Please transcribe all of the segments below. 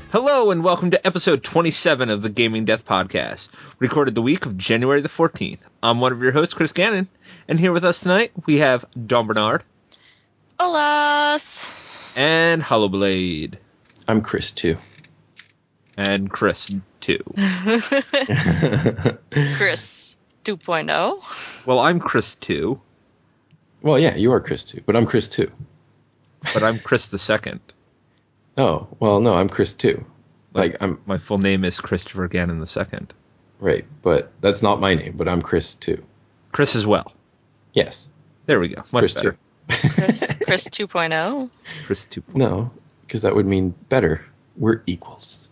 Hello and welcome to episode 27 of the Gaming Death Podcast, recorded the week of January the 14th. I'm one of your hosts, Chris Gannon, and here with us tonight we have Don Bernard. Olas! And Hollowblade. I'm Chris, too. And Chris, too. Chris 2.0. Well, I'm Chris, too. Well, yeah, you are Chris, too, but I'm Chris, too. But I'm Chris the second. Oh, well, no, I'm Chris, too. My full name is Christopher Gannon the second. Right, but that's not my name, but I'm Chris, too. Chris as well. Yes. There we go. Much Chris, better. too. Chris 2.0. Chris 2. No, because that would mean better. We're equals.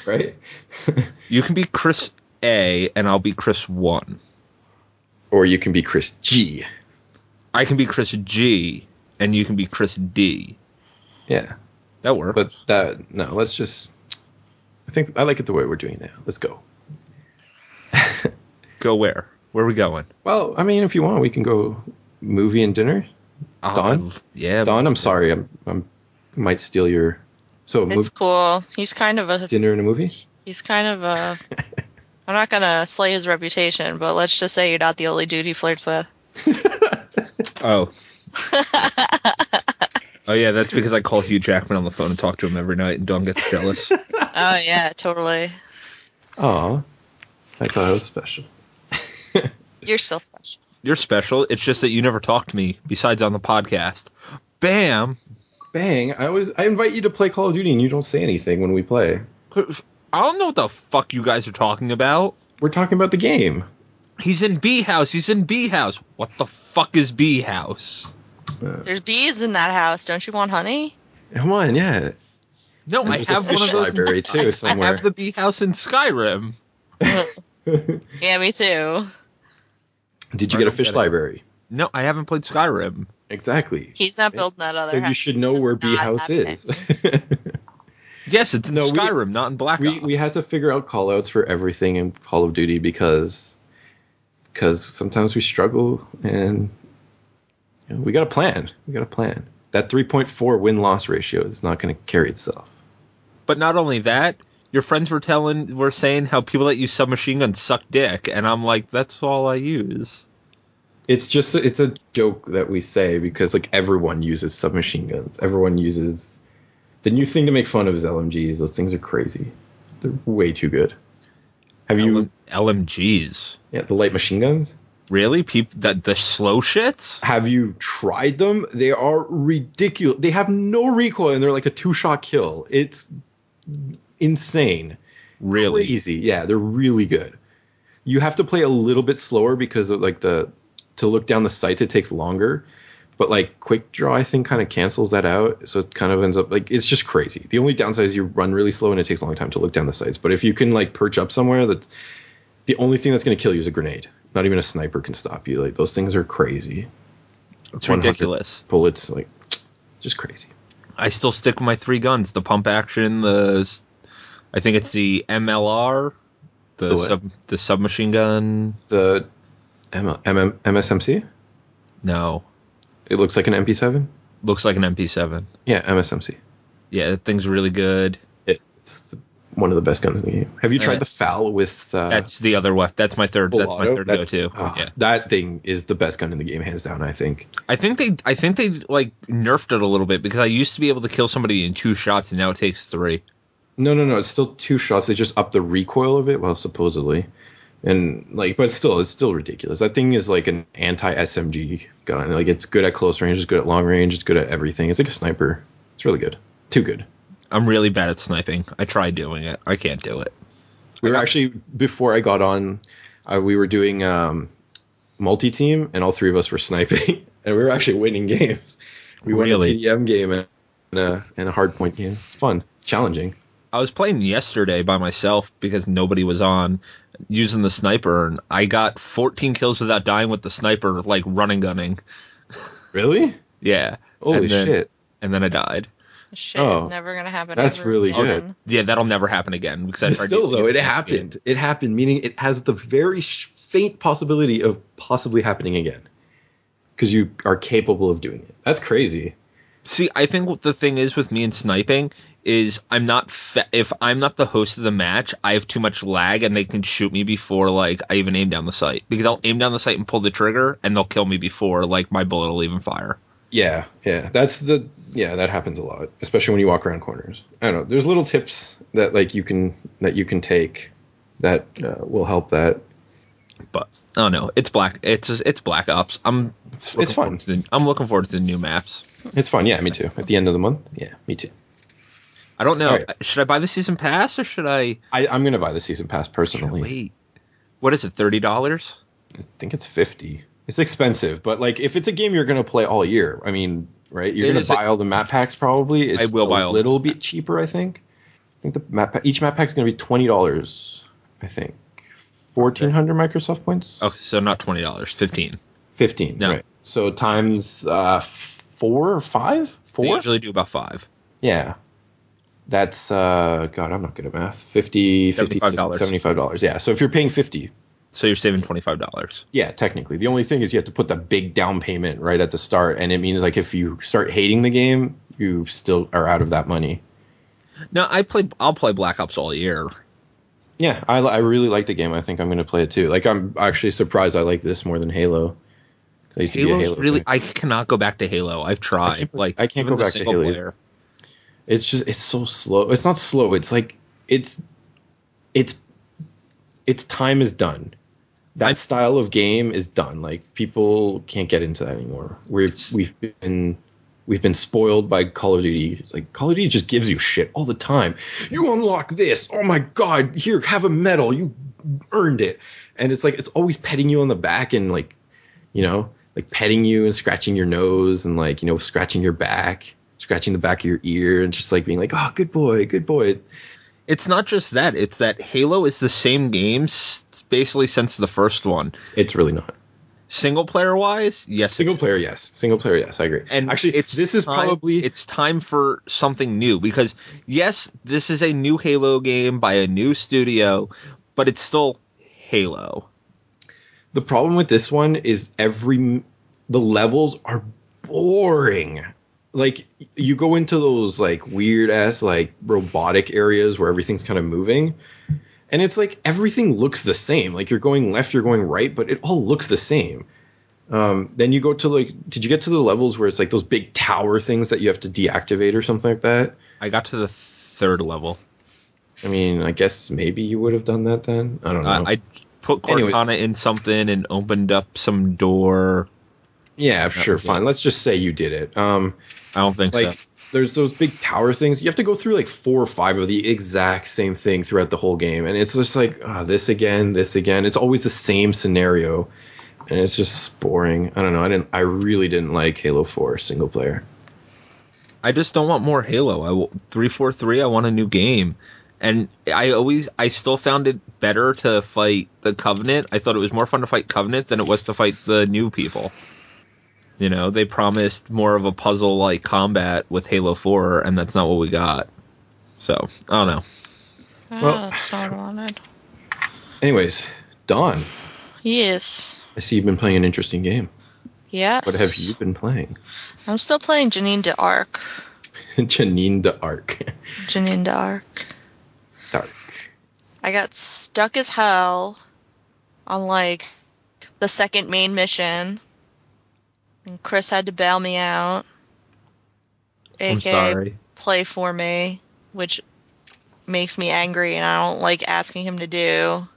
Right? You can be Chris A, and I'll be Chris 1. Or you can be Chris G. I can be Chris G, and you can be Chris D. Yeah. That works. But let's just... I like it the way we're doing it now. Let's go. Go where? Where are we going? Well, I mean, if you want, we can go movie and dinner. Don? Yeah. Don, I'm sorry. I might steal your... So It's cool. He's kind of a... Dinner and a movie? He's kind of a... I'm not going to slay his reputation, but let's just say you're not the only dude he flirts with. Oh. Oh, yeah, that's because I call Hugh Jackman on the phone and talk to him every night, and Dawn gets jealous. Oh, yeah, totally. Aw. I thought I was special. You're still special. You're special. It's just that you never talk to me, besides on the podcast. Bam! Bang. I invite you to play Call of Duty, and you don't say anything when we play. I don't know what the fuck you guys are talking about. We're talking about the game. He's in B House. He's in B House. What the fuck is B House? There's bees in that house. Don't you want honey? Come on, yeah. No, I have one of those. Library too, somewhere. I have the B House in Skyrim. Yeah, me too. Did you get a fish library? No, I haven't played Skyrim. Exactly. He's not building that other so house. You should know where B House is. Yes, it's in Skyrim, not in Black Ops. We have to figure out callouts for everything in Call of Duty because sometimes we struggle and we got a plan. That 3.4 win-loss ratio is not going to carry itself. But not only that, your friends were saying how people that use submachine guns suck dick, and I'm like, that's all I use. It's a joke that we say because like everyone uses submachine guns. Everyone uses the new thing to make fun of is LMGs. Those things are crazy. They're way too good. Have you LMGs? Yeah, the light machine guns. Really? The slow shits? Have you tried them? They are ridiculous. They have no recoil and they're like a 2-shot kill. It's insane. Really? Crazy. Yeah, they're really good. You have to play a little bit slower because of like to look down the sights it takes longer. But like quick draw I think kind of cancels that out. So it kind of ends up like it's just crazy. The only downside is you run really slow and it takes a long time to look down the sights. But if you can like perch up somewhere, that's the only thing that's going to kill you is a grenade. Not even a sniper can stop you. Like those things are crazy. It's ridiculous. Bullets, like just crazy. I still stick with my 3 guns: the pump action, I think it's the MLR, the submachine gun, the MSMC. No, it looks like an MP7. Looks like an MP7. Yeah, MSMC. Yeah, that thing's really good. It's one of the best guns in the game. Have you tried the FAL with? That's the other weapon. That's my third. That's my third go-to. Yeah. That thing is the best gun in the game, hands down. I think. I think they like nerfed it a little bit because I used to be able to kill somebody in 2 shots, and now it takes 3. No. It's still 2 shots. They just up the recoil of it. Well, supposedly, and like, but it's still ridiculous. That thing is like an anti-SMG gun. Like it's good at close range. It's good at long range. It's good at everything. It's like a sniper. It's really good. Too good. I'm really bad at sniping. I tried doing it. I can't do it. We were actually, before I got on, we were doing multi-team, and all 3 of us were sniping, and we were actually winning games. We won a TDM game and a hardpoint game. It's fun. It's challenging. I was playing yesterday by myself because nobody was on, using the sniper, and I got 14 kills without dying with the sniper, like running gunning. Really? Yeah. Holy shit. And then I died. Shit is never going to happen. That's really good. Yeah, that'll never happen again. Because still, though, it happened. It happened, meaning it has the very faint possibility of possibly happening again. Because you are capable of doing it. That's crazy. See, I think what the thing is with me and sniping is if I'm not the host of the match, I have too much lag and they can shoot me before like I even aim down the sight, because I'll aim down the sight and pull the trigger and they'll kill me before like my bullet will even fire. Yeah, that happens a lot, especially when you walk around corners. I don't know. There's little tips that like you can take that will help that. But oh no, it's Black Ops. It's fun. I'm looking forward to the new maps. It's fun. Yeah, me too. At the end of the month. Yeah, me too. I don't know. Right. Should I buy the season pass or should I? I'm gonna buy the season pass personally. Wait, what is it? $30? I think it's $50. It's expensive, but like if it's a game you're gonna play all year, I mean, right? You're gonna buy all the map packs probably. It's I will buy a little bit cheaper, I think. I think each map pack is gonna be $20. I think 1,400 Microsoft points. Okay, so not $20, 15. 15. No. Right. So times 4 or 5. 4. They usually do about 5. Yeah. That's God, I'm not good at math. $75. Yeah. So if you're paying $50. So you're saving $25. Yeah, technically. The only thing is you have to put the big down payment right at the start, and it means like if you start hating the game, you still are out of that money. No, I'll play Black Ops all year. Yeah, I really like the game. I think I'm going to play it too. Like I'm actually surprised I like this more than Halo. I used to be a Halo really. fan. I cannot go back to Halo. I've tried. I can't go back to Halo. Player. It's so slow. It's not slow. It's like its time is done. That style of game is done. Like people can't get into that anymore. We've been spoiled by Call of Duty. Like Call of Duty just gives you shit all the time. You unlock this. Oh my god! Here, have a medal. You earned it. And it's like it's always petting you on the back and like, like petting you and scratching your nose and like scratching your back, scratching the back of your ear and just like being like, oh, good boy, good boy. It's not just that. It's that Halo is the same game basically since the first one. It's really not. Single player wise, yes. Single player, yes. Single player, yes. I agree. And actually, it's time for something new because yes, this is a new Halo game by a new studio, but it's still Halo. The problem with this one is the levels are boring. Like you go into those like weird ass like robotic areas where everything's kind of moving, and it's like everything looks the same. Like you're going left, you're going right, but it all looks the same. Then you go to like, did you get to the levels where it's like those big tower things that you have to deactivate or something like that? I got to the 3rd level. I mean, I guess maybe you would have done that then. I don't know. I put Cortana in something and opened up some door. Yeah, sure, fine. Let's just say you did it. I don't think so. There's those big tower things. You have to go through like 4 or 5 of the exact same thing throughout the whole game, and it's just like this again. It's always the same scenario, and it's just boring. I don't know. I really didn't like Halo 4 single player. I just don't want more Halo. 343. I want a new game, and I still found it better to fight the Covenant. I thought it was more fun to fight Covenant than it was to fight the new people. They promised more of a puzzle-like combat with Halo 4, and that's not what we got. So, I don't know. Well, that's not what I wanted. Anyways, Dawn. Yes. I see you've been playing an interesting game. Yes. What have you been playing? I'm still playing Jeanne d'Arc. Jeanne d'Arc. Jeanne d'Arc. Dark. I got stuck as hell on, like, the second main mission. And Chris had to bail me out. I'm sorry. Play for me, which makes me angry, and I don't like asking him to do.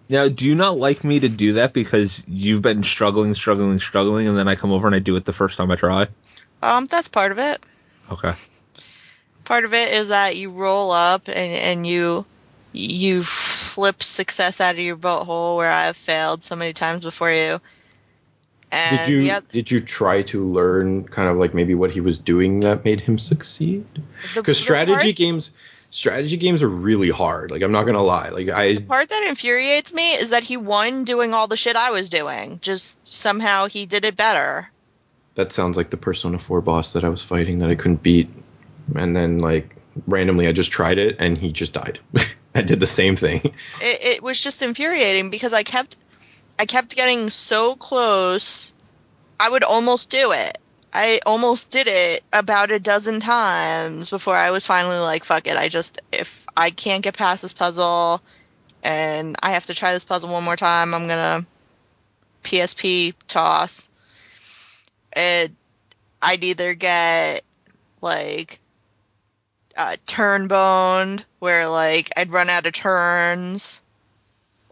Now, do you not like me to do that because you've been struggling, and then I come over and I do it the first time I try? That's part of it. Okay. Part of it is that you roll up and you flip success out of your butthole where I've failed so many times before you. And did you try to learn kind of like maybe what he was doing that made him succeed? Because strategy games are really hard. Like I'm not gonna lie. The part that infuriates me is that he won doing all the shit I was doing. Just somehow he did it better. That sounds like the Persona 4 boss that I was fighting that I couldn't beat, and then like randomly I just tried it and he just died. I did the same thing. It was just infuriating because I kept getting so close. I would almost do it. I almost did it about a dozen times before I was finally like, fuck it. If I can't get past this puzzle and I have to try this puzzle one more time, I'm gonna PSP toss. I'd either get like turn boned, where like I'd run out of turns,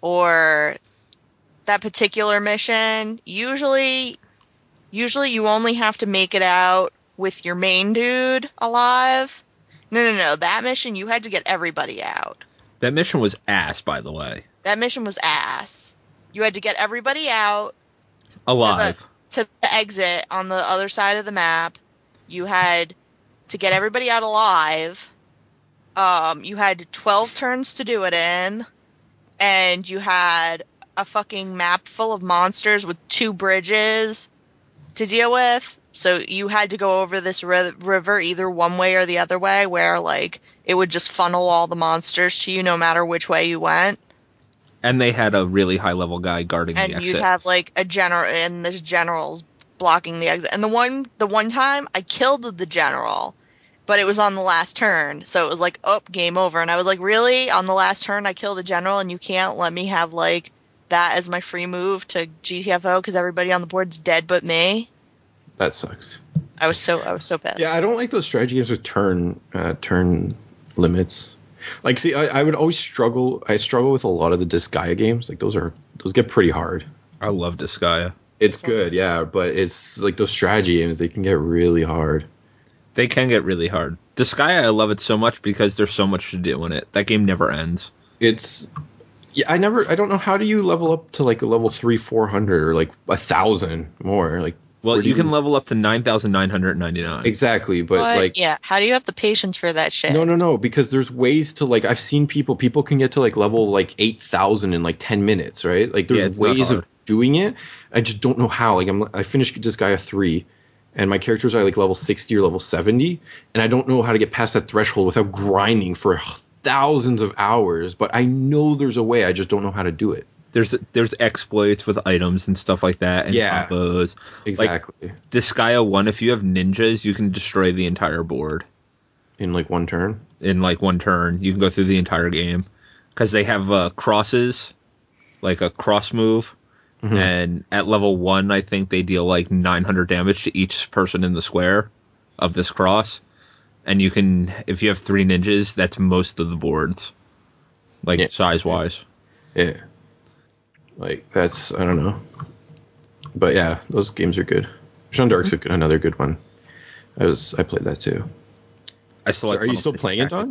or that particular mission. Usually you only have to make it out with your main dude alive. No. That mission, you had to get everybody out. That mission was ass, by the way. That mission was ass. You had to get everybody out. Alive. To the exit on the other side of the map. You had to get everybody out alive. You had 12 turns to do it in. And you had a fucking map full of monsters with 2 bridges to deal with. So you had to go over this river either one way or the other way, where like it would just funnel all the monsters to you no matter which way you went. And they had a really high level guy guarding the exit. And you'd have like a general, and there's generals blocking the exit. And the one time I killed the general, but it was on the last turn. So it was like, oh, game over. And I was like, really? On the last turn I killed the general and you can't let me have like that as my free move to GTFO because everybody on the board's dead but me? That sucks. I was so pissed. Yeah, I don't like those strategy games with turn limits. Like, see, I would always struggle. I struggle with a lot of the Disgaea games. Like, those get pretty hard. I love Disgaea. It's good, yeah, but it's like those strategy games, they can get really hard. They can get really hard. Disgaea, I love it so much because there's so much to do in it. That game never ends. I don't know, how do you level up to like a level 300-400 or like 1,000 more? Like, well, you can level up to 9,999. Exactly, but like, yeah, how do you have the patience for that shit? No, because there's ways to, like, I've seen people can get to like level like 8,000 in like 10 minutes, right? Like, there's ways of doing it. I just don't know how. Like, I finished Disgaea 3, and my characters are like level 60 or level 70, and I don't know how to get past that threshold without grinding for thousands of hours. But I know there's a way. I just don't know how to do it. There's exploits with items and stuff like that, and combos. Exactly. Like, Disgaea 1, if you have ninjas, you can destroy the entire board. In like one turn? In like one turn. You can go through the entire game. Because they have crosses, like a cross move. Mm-hmm. And at level 1, I think they deal like 900 damage to each person in the square of this cross. And you can, if you have 3 ninjas, that's most of the boards. Like, size-wise. Yeah. Like, that's, I don't know. But yeah, those games are good. Jeanne d'Arc's another good one. I played that too. I still like. Are you still playing it, Don?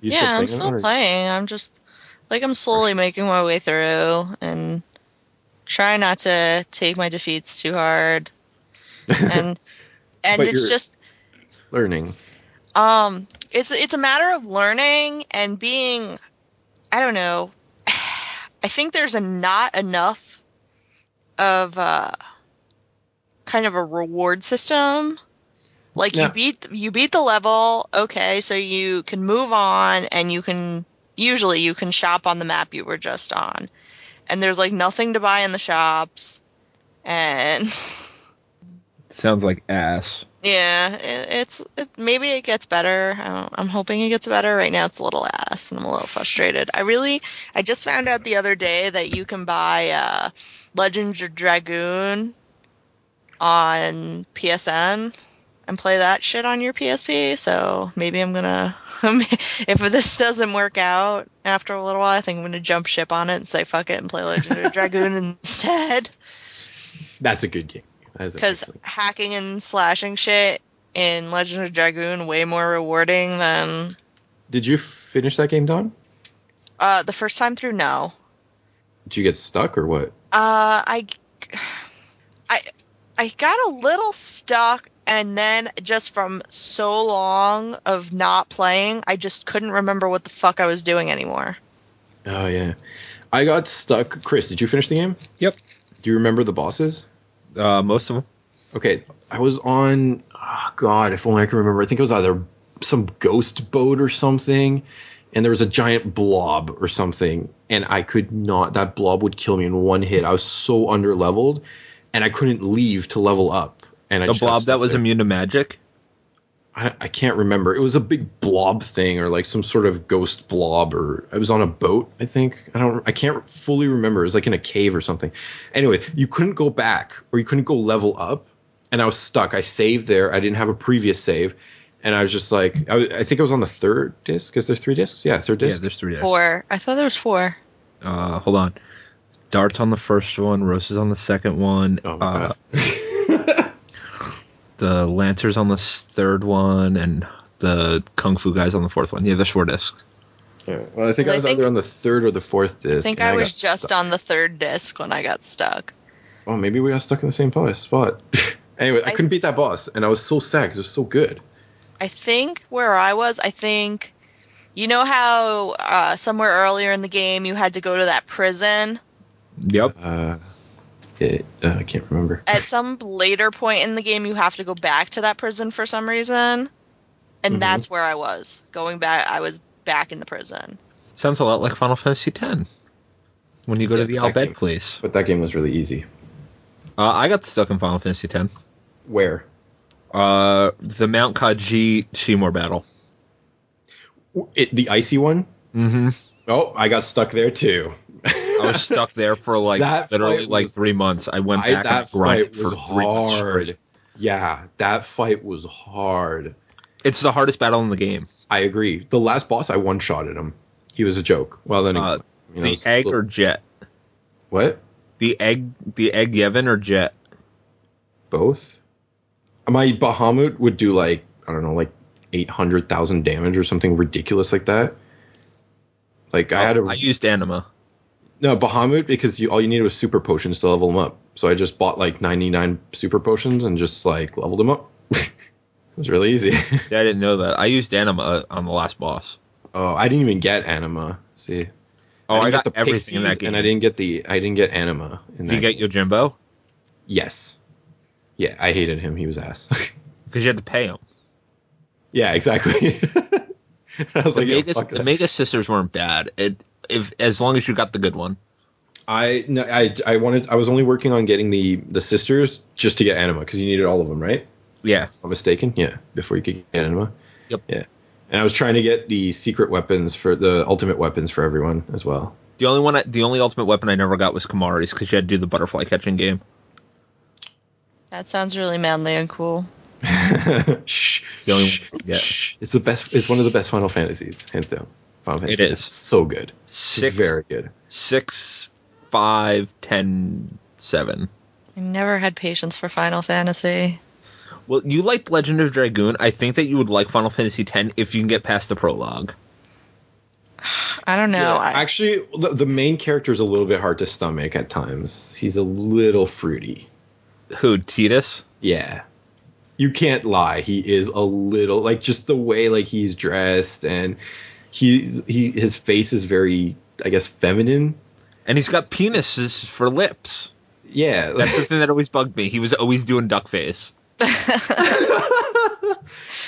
Yeah, I'm still playing. I'm just like, I'm slowly making my way through and try not to take my defeats too hard. And it's just learning. It's a matter of learning and being, I don't know. I think there's not enough of kind of a reward system. Like, you beat the level, okay, so you can move on, and you can shop on the map you were just on. And there's like nothing to buy in the shops, and sounds like ass. Yeah, maybe it gets better. I'm hoping it gets better. Right now it's a little ass, and I'm a little frustrated. I just found out the other day that you can buy Legends of Dragoon on PSN and play that shit on your PSP. So maybe I'm gonna, if this doesn't work out after a little while, I think I'm gonna jump ship on it and say fuck it and play Legend of Dragoon instead. That's a good game. Because hacking and slashing shit in Legend of Dragoon way more rewarding than. Did you finish that game, Don? The first time through, no. Did you get stuck or what? I got a little stuck, and then just from so long of not playing, I just couldn't remember what the fuck I was doing anymore. Oh yeah, I got stuck. Chris, did you finish the game? Yep. Do you remember the bosses? Most of them. Okay, I was on, oh God, if only I can remember. I think it was either some ghost boat or something, and there was a giant blob or something, and I could not, that blob would kill me in one hit. I was so underleveled, and I couldn't leave to level up. And The blob that was immune to magic? I can't remember. It was a big blob thing, or like some sort of ghost blob, or I was on a boat, I think. I can't fully remember. It was like in a cave or something. Anyway, you couldn't go back, or you couldn't go level up, and I was stuck. I saved there. I didn't have a previous save, and I was just like, I think I was on the third disc. Is there 3 discs? Yeah, third disc. Yeah, there's 3 discs. 4. I thought there was 4. Hold on. Dart's on the first one. Rose is on the second one. Oh my god. The Lancer's on the third one, and the Kung Fu guy's on the fourth one. Yeah, there's 4 discs. Yeah. Well, I think I was either on the third or the fourth disc. I think I was just on the 3rd disc when I got stuck. Oh, maybe we got stuck in the same spot. Anyway, I couldn't beat that boss, and I was so sad because it was so good. I think where I was, you know how somewhere earlier in the game you had to go to that prison? Yep. I can't remember. At some later point in the game, you have to go back to that prison for some reason. And that's where I was. Going back, I was back in the prison. Sounds a lot like Final Fantasy X. When you go to the Al Bhed place. But that game was really easy. I got stuck in Final Fantasy X. Where? The Mount Kaji Seymour battle. The icy one? Mm-hmm. Oh, I got stuck there too. I was stuck there for literally 3 months. I went back and grinded for 3 months straight. Yeah, that fight was hard. It's the hardest battle in the game. I agree. The last boss, I one-shotted him. He was a joke. Well, then the egg or Jet? What? The egg Yevon or Jet? Both. My Bahamut would do like 800,000 damage or something ridiculous like that. Like I used Anima. No, Bahamut, because all you needed was super potions to level him up. So I just bought like 99 super potions and just like leveled him up. It was really easy. Yeah, I didn't know that. I used Anima on the last boss. Oh, I didn't even get Anima. See. I got everything in that game. And I didn't get Anima in that. Did you get Yojimbo? Yes. Yeah, I hated him. He was ass. Because you had to pay him. Yeah, exactly. I was the Mega Sisters weren't bad. As long as you got the good one. I was only working on getting the sisters just to get Anima because you needed all of them, right? Yeah. If I'm mistaken. Yeah, before you could get Anima. Yep. Yeah. And I was trying to get the secret weapons for the ultimate weapons for everyone as well. The only ultimate weapon I never got was Kamari's because you had to do the butterfly catching game. That sounds really manly and cool. Shh. The only one. Yeah. It's the best. It's one of the best Final Fantasies, hands down. Final Fantasy. It is so good. Very good. 6, 5, 10, 7. I never had patience for Final Fantasy. Well, you liked Legend of Dragoon. I think that you would like Final Fantasy X if you can get past the prologue. I don't know. Yeah, actually, the main character is a little bit hard to stomach at times. He's a little fruity. Who, Tidus? Yeah. You can't lie. He is a little, like, just the way, like, he's dressed, and his face is very, I guess, feminine. And he's got penises for lips. Yeah. That's the thing that always bugged me. He was always doing duck face.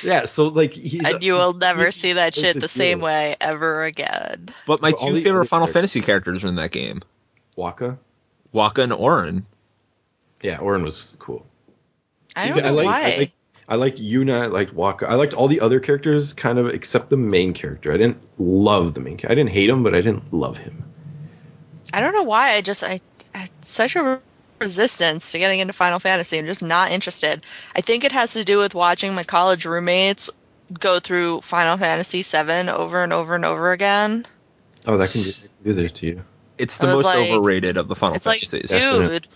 Yeah, so, like, and you will never see that shit the same way ever again. But my two favorite Final Fantasy characters are in that game. Wakka and Auron. Yeah, Auron was cool. I don't know why. I liked Yuna, I liked Wakka. I liked all the other characters, kind of, except the main character. I didn't love the main character. I didn't hate him, but I didn't love him. I don't know why. I had such a resistance to getting into Final Fantasy. I'm just not interested. I think it has to do with watching my college roommates go through Final Fantasy VII over and over and over again. Oh, that can do this to you. It's the most overrated of the Final Fantasies. Like, dude,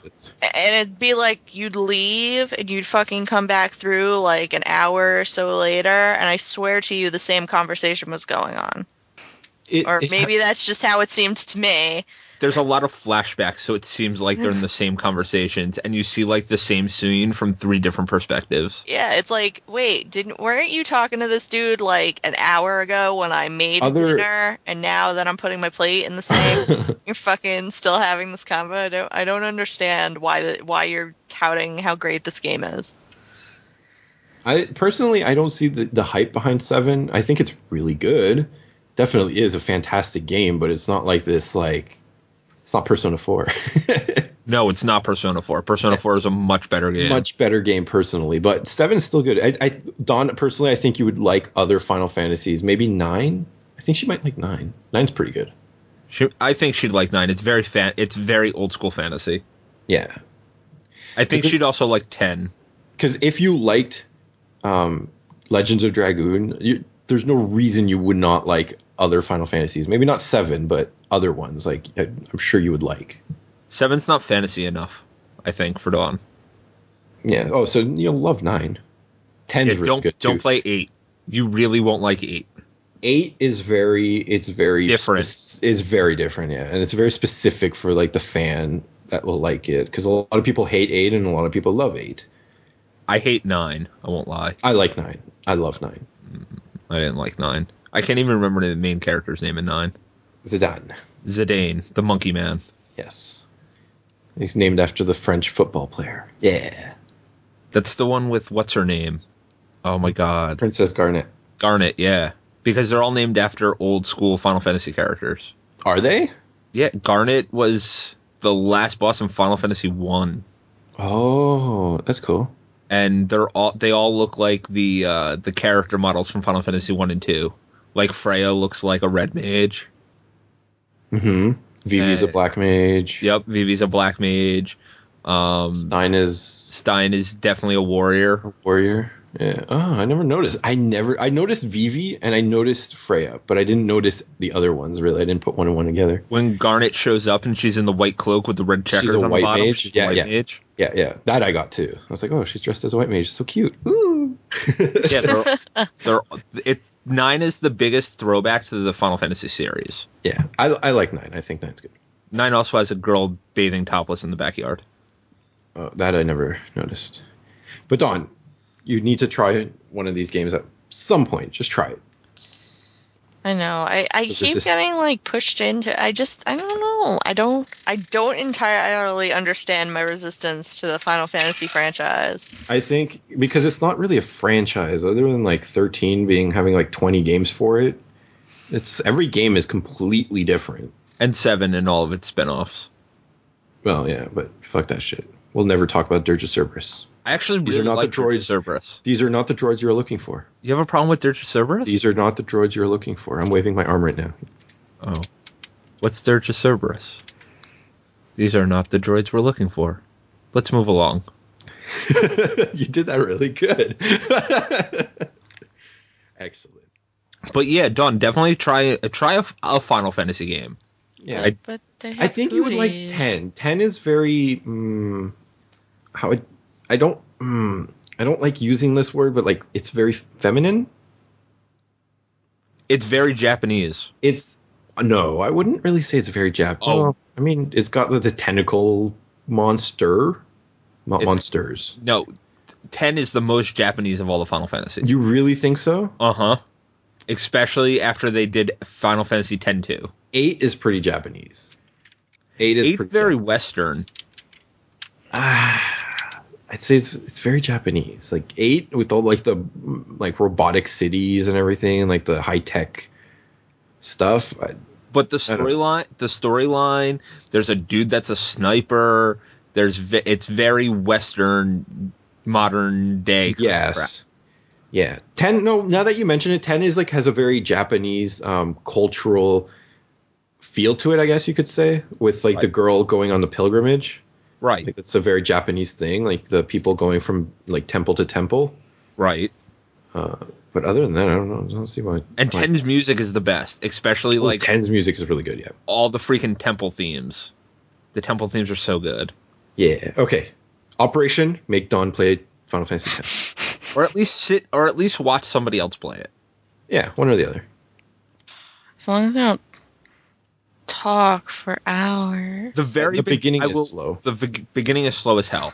and it'd be like you'd leave and you'd fucking come back through like an hour or so later, and I swear to you the same conversation was going on. Or maybe that's just how it seemed to me. There's a lot of flashbacks, so it seems like they're in the same conversations, and you see like the same scene from 3 different perspectives. Yeah, it's like, wait, weren't you talking to this dude like an hour ago when I made dinner, and now that I'm putting my plate in the sink, you're fucking still having this convo? I don't understand why you're touting how great this game is. I don't see the hype behind 7. I think it's really good. Definitely is a fantastic game, but it's not like this, like, it's not Persona 4. No, it's not Persona 4. Persona 4 is a much better game. Much better game personally, but 7 is still good. Dawn, personally, I think you would like other Final Fantasies. Maybe 9? I think she might like 9. 9's pretty good. I think she'd like 9. It's very old school fantasy. Yeah. I think she'd also like 10. Because if you liked Legends of Dragoon, there's no reason you would not like other Final Fantasies. Maybe not 7, but other ones. Like I'm sure you would like. 7's not fantasy enough, I think, for Dawn. Yeah. Oh, so you'll love 9. 10's really good too. Don't play 8. You really won't like 8. 8 is very different. It's very different, yeah, and it's very specific for like the fan that will like it. Because a lot of people hate 8, and a lot of people love 8. I hate 9. I won't lie. I like 9. I love 9. I didn't like 9. I can't even remember the main character's name in 9. Zidane, the monkey man. Yes. He's named after the French football player. Yeah. That's the one with what's her name? Oh my god. Princess Garnet. Garnet, yeah. Because they're all named after old school Final Fantasy characters. Are they? Yeah, Garnet was the last boss in Final Fantasy 1. Oh, that's cool. And they all look like the character models from Final Fantasy 1 and 2. Like Freya looks like a red mage. Mm-hmm. Vivi's a black mage. Yep, Vivi's a black mage. Stein is definitely a warrior. A warrior. Yeah. Oh, I never noticed. I noticed Vivi and I noticed Freya, but I didn't notice the other ones really. I didn't put one and one together. When Garnet shows up and she's in the white cloak with the red checkers on the bottom. Mage. She's a white mage. Yeah. That I got too. I was like, oh, she's dressed as a white mage. So cute. Ooh. Yeah, 9 is the biggest throwback to the Final Fantasy series. Yeah, I like 9. I think 9's good. 9 also has a girl bathing topless in the backyard. Oh, that I never noticed. But Dawn, you need to try one of these games at some point. Just try it. I know. I keep getting like pushed into. I don't know. I don't entirely understand my resistance to the Final Fantasy franchise. I think because it's not really a franchise, other than like 13 having like 20 games for it. It's every game is completely different. And 7 and all of its spin-offs. Well, yeah, but fuck that shit. We'll never talk about Dirge of Cerberus. I actually really like Dirge of Cerberus. These are not the droids you're looking for. You have a problem with Dirge of Cerberus? These are not the droids you're looking for. I'm waving my arm right now. Oh. What's Dirge of Cerberus? These are not the droids we're looking for. Let's move along. You did that really good. Excellent. But yeah, Dawn, definitely try a Final Fantasy game. Yeah, I think you would like 10. 10 is very I don't like using this word, but like it's very feminine. It's very Japanese. No, I wouldn't really say it's very Japanese. Oh, I mean, it's got the tentacle monsters. No, 10 is the most Japanese of all the Final Fantasies. You really think so? Uh-huh. Especially after they did Final Fantasy X-2. 8 is pretty Japanese. 8's very Western. I'd say it's very Japanese. Like 8 with all like the like robotic cities and everything, and like the high tech stuff. But the storyline, there's a dude that's a sniper. It's very Western, modern day. Yes. Crap. Yeah. 10. No, now that you mention it, 10 is like has a very Japanese cultural feel to it, I guess you could say, with like the girl going on the pilgrimage. Right. Like, it's a very Japanese thing, like the people going from like temple to temple. Right. But other than that, I don't see why. And 10's music is the best, especially like 10's music is really good. Yeah. All the freaking temple themes. The temple themes are so good. Yeah. Okay. Operation: make Dawn play Final Fantasy X. Or at least watch somebody else play it. Yeah, one or the other. As long as they don't talk for hours. The beginning is slow. The beginning is slow as hell.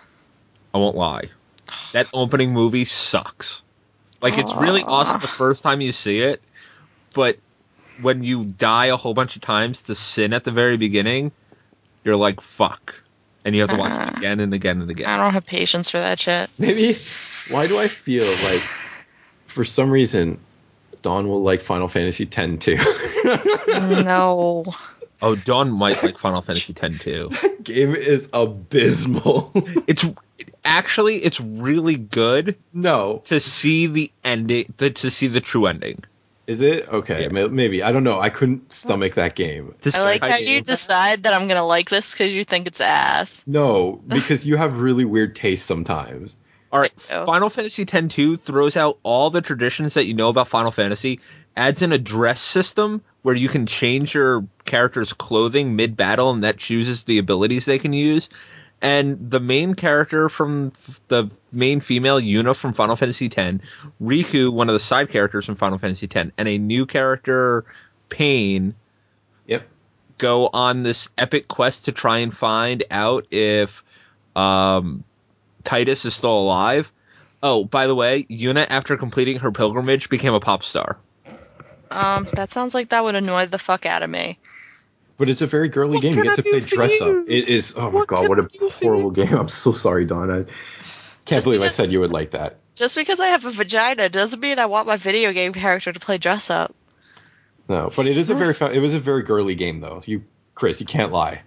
I won't lie. That opening movie sucks. Like, it's really awesome the first time you see it, but when you die a whole bunch of times to sin at the very beginning, you're like, fuck. And you have to watch it again and again and again. I don't have patience for that shit. Maybe, why do I feel like, for some reason, Dawn will like Final Fantasy X too? No. Oh, Dawn might like Final Fantasy X too. That game is abysmal. It's really good. No, to see the ending, to see the true ending. Is it? Okay, yeah. Maybe. I don't know. I couldn't stomach that game. I like how you decide that I'm going to like this because you think it's ass. No, because you have really weird taste sometimes. All right, Final Fantasy X-2 throws out all the traditions that you know about Final Fantasy, adds in a dress system where you can change your character's clothing mid-battle, and that chooses the abilities they can use. And the main character from the main female, Yuna from Final Fantasy X, Riku, one of the side characters from Final Fantasy X, and a new character, Pain, go on this epic quest to try and find out if Titus is still alive. Oh, by the way, Yuna, after completing her pilgrimage, became a pop star. That sounds like that would annoy the fuck out of me. But it's a very girly game. You get to play dress up. It is. Oh my god, what a horrible game! I'm so sorry, Dawn. I can't believe I said you would like that. Just because I have a vagina doesn't mean I want my video game character to play dress up. No, but it is a very fun. It was a very girly game, though. Chris, you can't lie.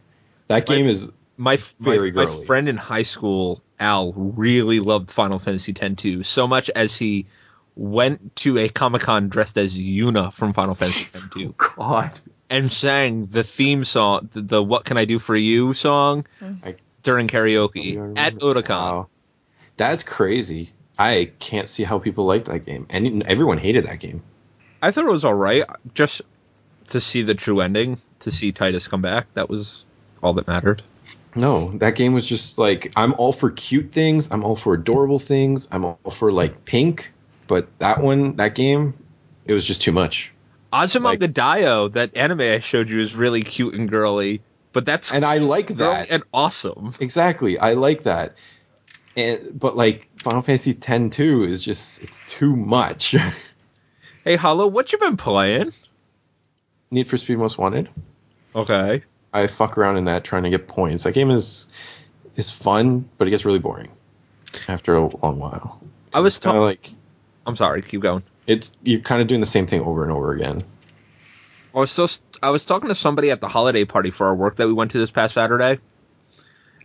That game is very girly. My friend in high school, Al, really loved Final Fantasy X too, so much as he went to a Comic-Con dressed as Yuna from Final Fantasy X 2. Oh, God. And sang the theme song, the What Can I Do For You song, during karaoke at Otakon. Wow. That's crazy. I can't see how people like that game. And everyone hated that game. I thought it was all right, just to see the true ending, to see Titus come back. That was all that mattered. No, that game was just like, I'm all for cute things. I'm all for adorable things. I'm all for, like, pink. But that game, it was just too much. Azumanga Daioh, that anime I showed you, is really cute and girly. But and I like that. And awesome. Exactly. I like that. But, like, Final Fantasy X 2 is just, it's too much. Hey, Hollow, what you been playing? Need for Speed Most Wanted. Okay. I fuck around in that trying to get points. That game is fun, but it gets really boring after a long while. I was like, I'm sorry, keep going. You're kind of doing the same thing over and over again. I was talking to somebody at the holiday party for our work that we went to this past Saturday,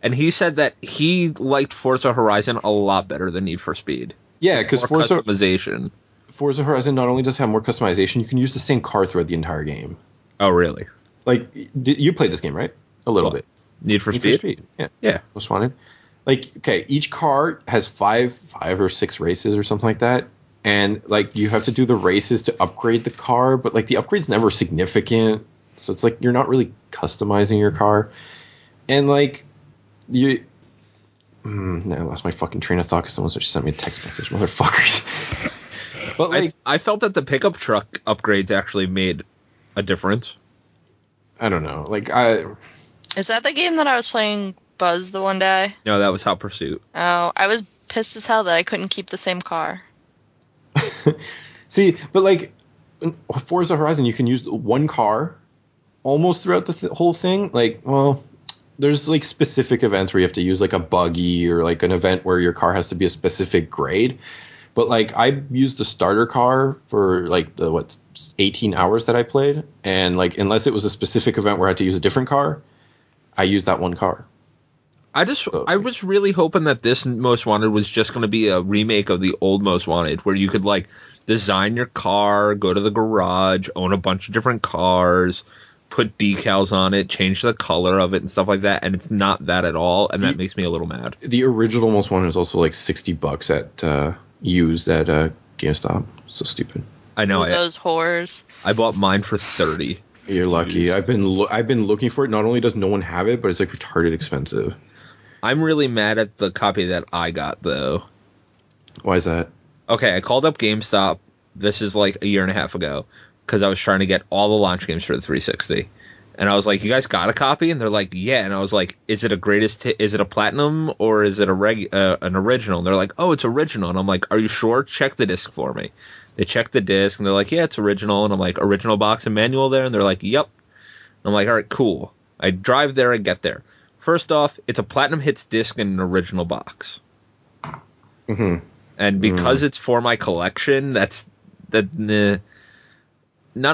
and he said that he liked Forza Horizon a lot better than Need for Speed. Yeah, because customization. Forza Horizon not only does have more customization, you can use the same car throughout the entire game. Oh, really? Like, you played this game, right? A little bit. Need for Speed? Yeah. Most Wanted. Like, okay, each car has five or six races or something like that. And, like, you have to do the races to upgrade the car, but, like, the upgrade's never significant. So it's like you're not really customizing your car. And, like, I lost my fucking train of thought because someone just sent me a text message. Motherfuckers. But, like, I felt that the pickup truck upgrades actually made a difference. I don't know. Like, Is that the game that I was playing Buzz the one day? No, that was Hot Pursuit. Oh, I was pissed as hell that I couldn't keep the same car. See, but like Forza Horizon, you can use one car almost throughout the whole thing. Like, well, there's like specific events where you have to use like a buggy or like an event where your car has to be a specific grade. But like I used the starter car for like the 18 hours that I played, and like unless it was a specific event where I had to use a different car, I used that one car. I was really hoping that this Most Wanted was just going to be a remake of the old Most Wanted, where you could like design your car, go to the garage, own a bunch of different cars, put decals on it, change the color of it and stuff like that. And it's not that at all, and that makes me a little mad. The original Most Wanted is also like $60 at used at GameStop. So stupid. I know. Those whores. I bought mine for $30. You're lucky. I've been looking for it. Not only does no one have it, but it's like retarded expensive. I'm really mad at the copy that I got, though. Why is that? Okay, I called up GameStop. This is like a year and a half ago, because I was trying to get all the launch games for the 360. And I was like, "You guys got a copy?" And they're like, "Yeah." And I was like, "Is it is it a platinum or is it an original?" And they're like, "Oh, it's original." And I'm like, "Are you sure? Check the disc for me." They checked the disc and they're like, "Yeah, it's original." And I'm like, "Original box and manual there?" And they're like, "Yep." And I'm like, "All right, cool." I drive there and get there. First off, it's a Platinum Hits disc in an original box. Mm-hmm. And because it's for my collection, not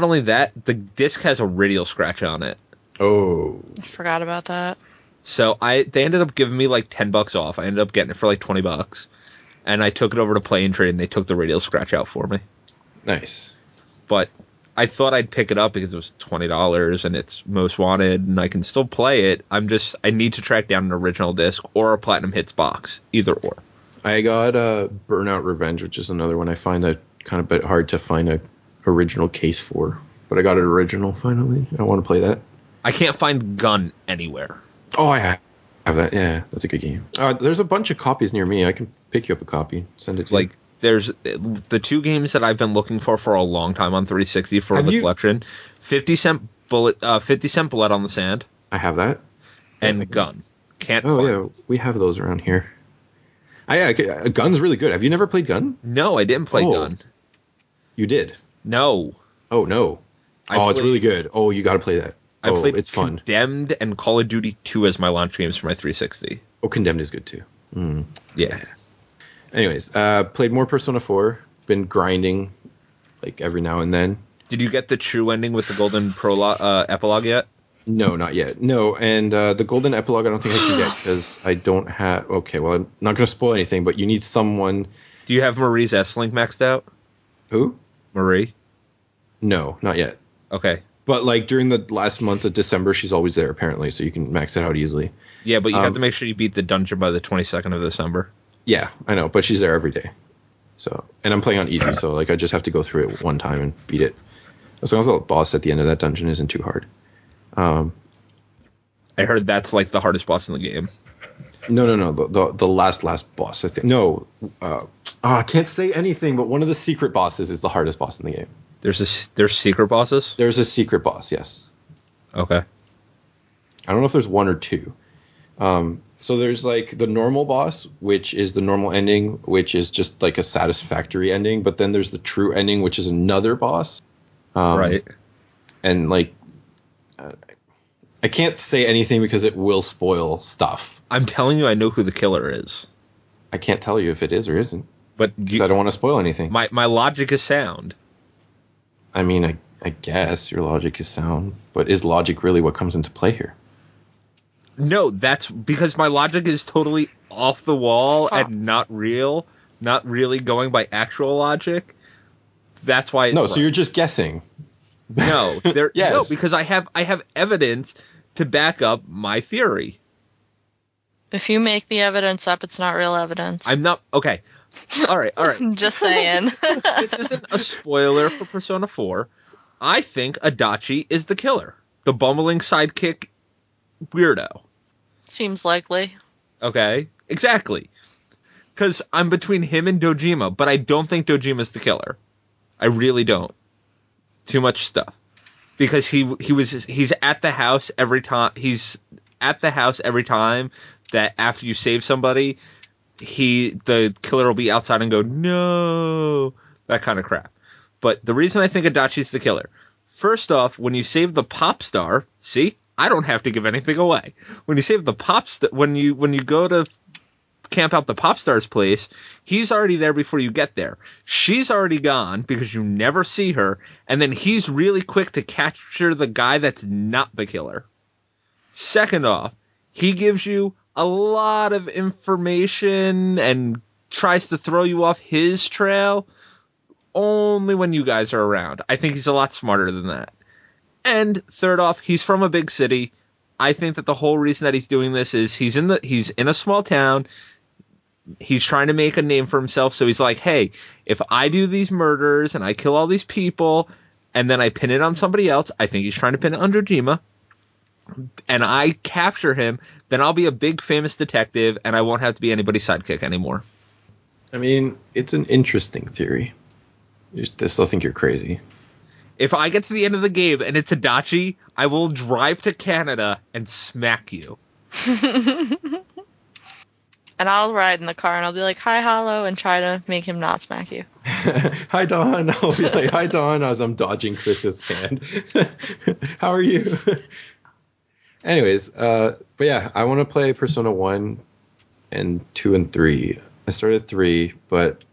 only that, the disc has a radial scratch on it. Oh. I forgot about that. So they ended up giving me like $10 off. I ended up getting it for like $20, and I took it over to Play and Trade, and they took the radial scratch out for me. Nice. But I thought I'd pick it up because it was $20 and it's most wanted, and I can still play it. I need to track down an original disc or a Platinum Hits box, either or. I got Burnout Revenge, which is another one I find that kind of bit hard to find a original case for, but I got an original finally. I want to play that. I can't find Gun anywhere. Oh, I have that. Yeah, that's a good game. There's a bunch of copies near me. I can pick you up a copy. Send it to you. There's the two games that I've been looking for a long time on 360 for the collection. 50 Cent Blood on the Sand. I have that. And Gun. Can't find. Oh, yeah. We have those around here. Gun's really good. Have you never played Gun? No, I didn't play Gun. You did? No. Oh, no. It's really good. Oh, you got to play that. I played it's fun. Condemned and Call of Duty 2 as my launch games for my 360. Oh, Condemned is good too. Mm. Yeah. Anyways, played more Persona 4. Been grinding like every now and then. Did you get the true ending with the golden epilogue yet? No, not yet. No, and the golden epilogue I don't think I can get because I don't have... Okay, well, I'm not going to spoil anything, but you need someone... Do you have Marie's S-Link maxed out? Who? Marie? No, not yet. Okay. But like during the last month of December, she's always there apparently, so you can max it out easily. Yeah, but you have to make sure you beat the dungeon by the 22nd of December. Yeah, I know, but she's there every day. So, and I'm playing on easy, so like I just have to go through it one time and beat it. As long as the boss at the end of that dungeon isn't too hard. I heard that's like the hardest boss in the game. No. The last boss. I think. No, I can't say anything. But one of the secret bosses is the hardest boss in the game. There's secret bosses? There's a secret boss. Yes. Okay. I don't know if there's one or two. So there's like the normal boss, which is the normal ending, which is just like a satisfactory ending. But then there's the true ending, which is another boss. Right. And like, I can't say anything because it will spoil stuff. I'm telling you, I know who the killer is. I can't tell you if it is or isn't. But I don't want to spoil anything. My logic is sound. I mean, I guess your logic is sound, but is logic really what comes into play here? No, that's because my logic is totally off the wall and not real, not really going by actual logic. That's why it's so you're just guessing. No, yes. No, because I have evidence to back up my theory. If you make the evidence up, it's not real evidence. I'm not okay. All right. Just saying. This isn't a spoiler for Persona 4. I think Adachi is the killer. The bumbling sidekick weirdo. Seems likely. Okay. Exactly. Because I'm between him and Dojima, but I don't think Dojima's the killer. I really don't. Too much stuff. Because he's at the house every time. He's at the house every time that after you save somebody, the killer will be outside and go, no, that kind of crap. But the reason I think Adachi's the killer, first off, when you save the pop star, see, I don't have to give anything away. When you save the pop star, when you go to camp out the pop star's place, he's already there before you get there. She's already gone because you never see her, and then he's really quick to capture the guy that's not the killer. Second off, he gives you a lot of information and tries to throw you off his trail only when you guys are around. I think he's a lot smarter than that. And third off, he's from a big city. I think that the whole reason that he's doing this is he's in a small town. He's trying to make a name for himself. So he's like, hey, if I do these murders and I kill all these people and then I pin it on somebody else, I think he's trying to pin it on Dojima, and I capture him, then I'll be a big famous detective and I won't have to be anybody's sidekick anymore. I mean, it's an interesting theory. I still think you're crazy. If I get to the end of the game and it's Adachi, I will drive to Canada and smack you. And I'll ride in the car and I'll be like, hi, Hollow, and try to make him not smack you. Hi, Dawn. I'll be like, hi, Dawn, as I'm dodging Chris's hand. How are you? Anyways, but yeah, I want to play Persona 1 and 2 and 3. I started 3, but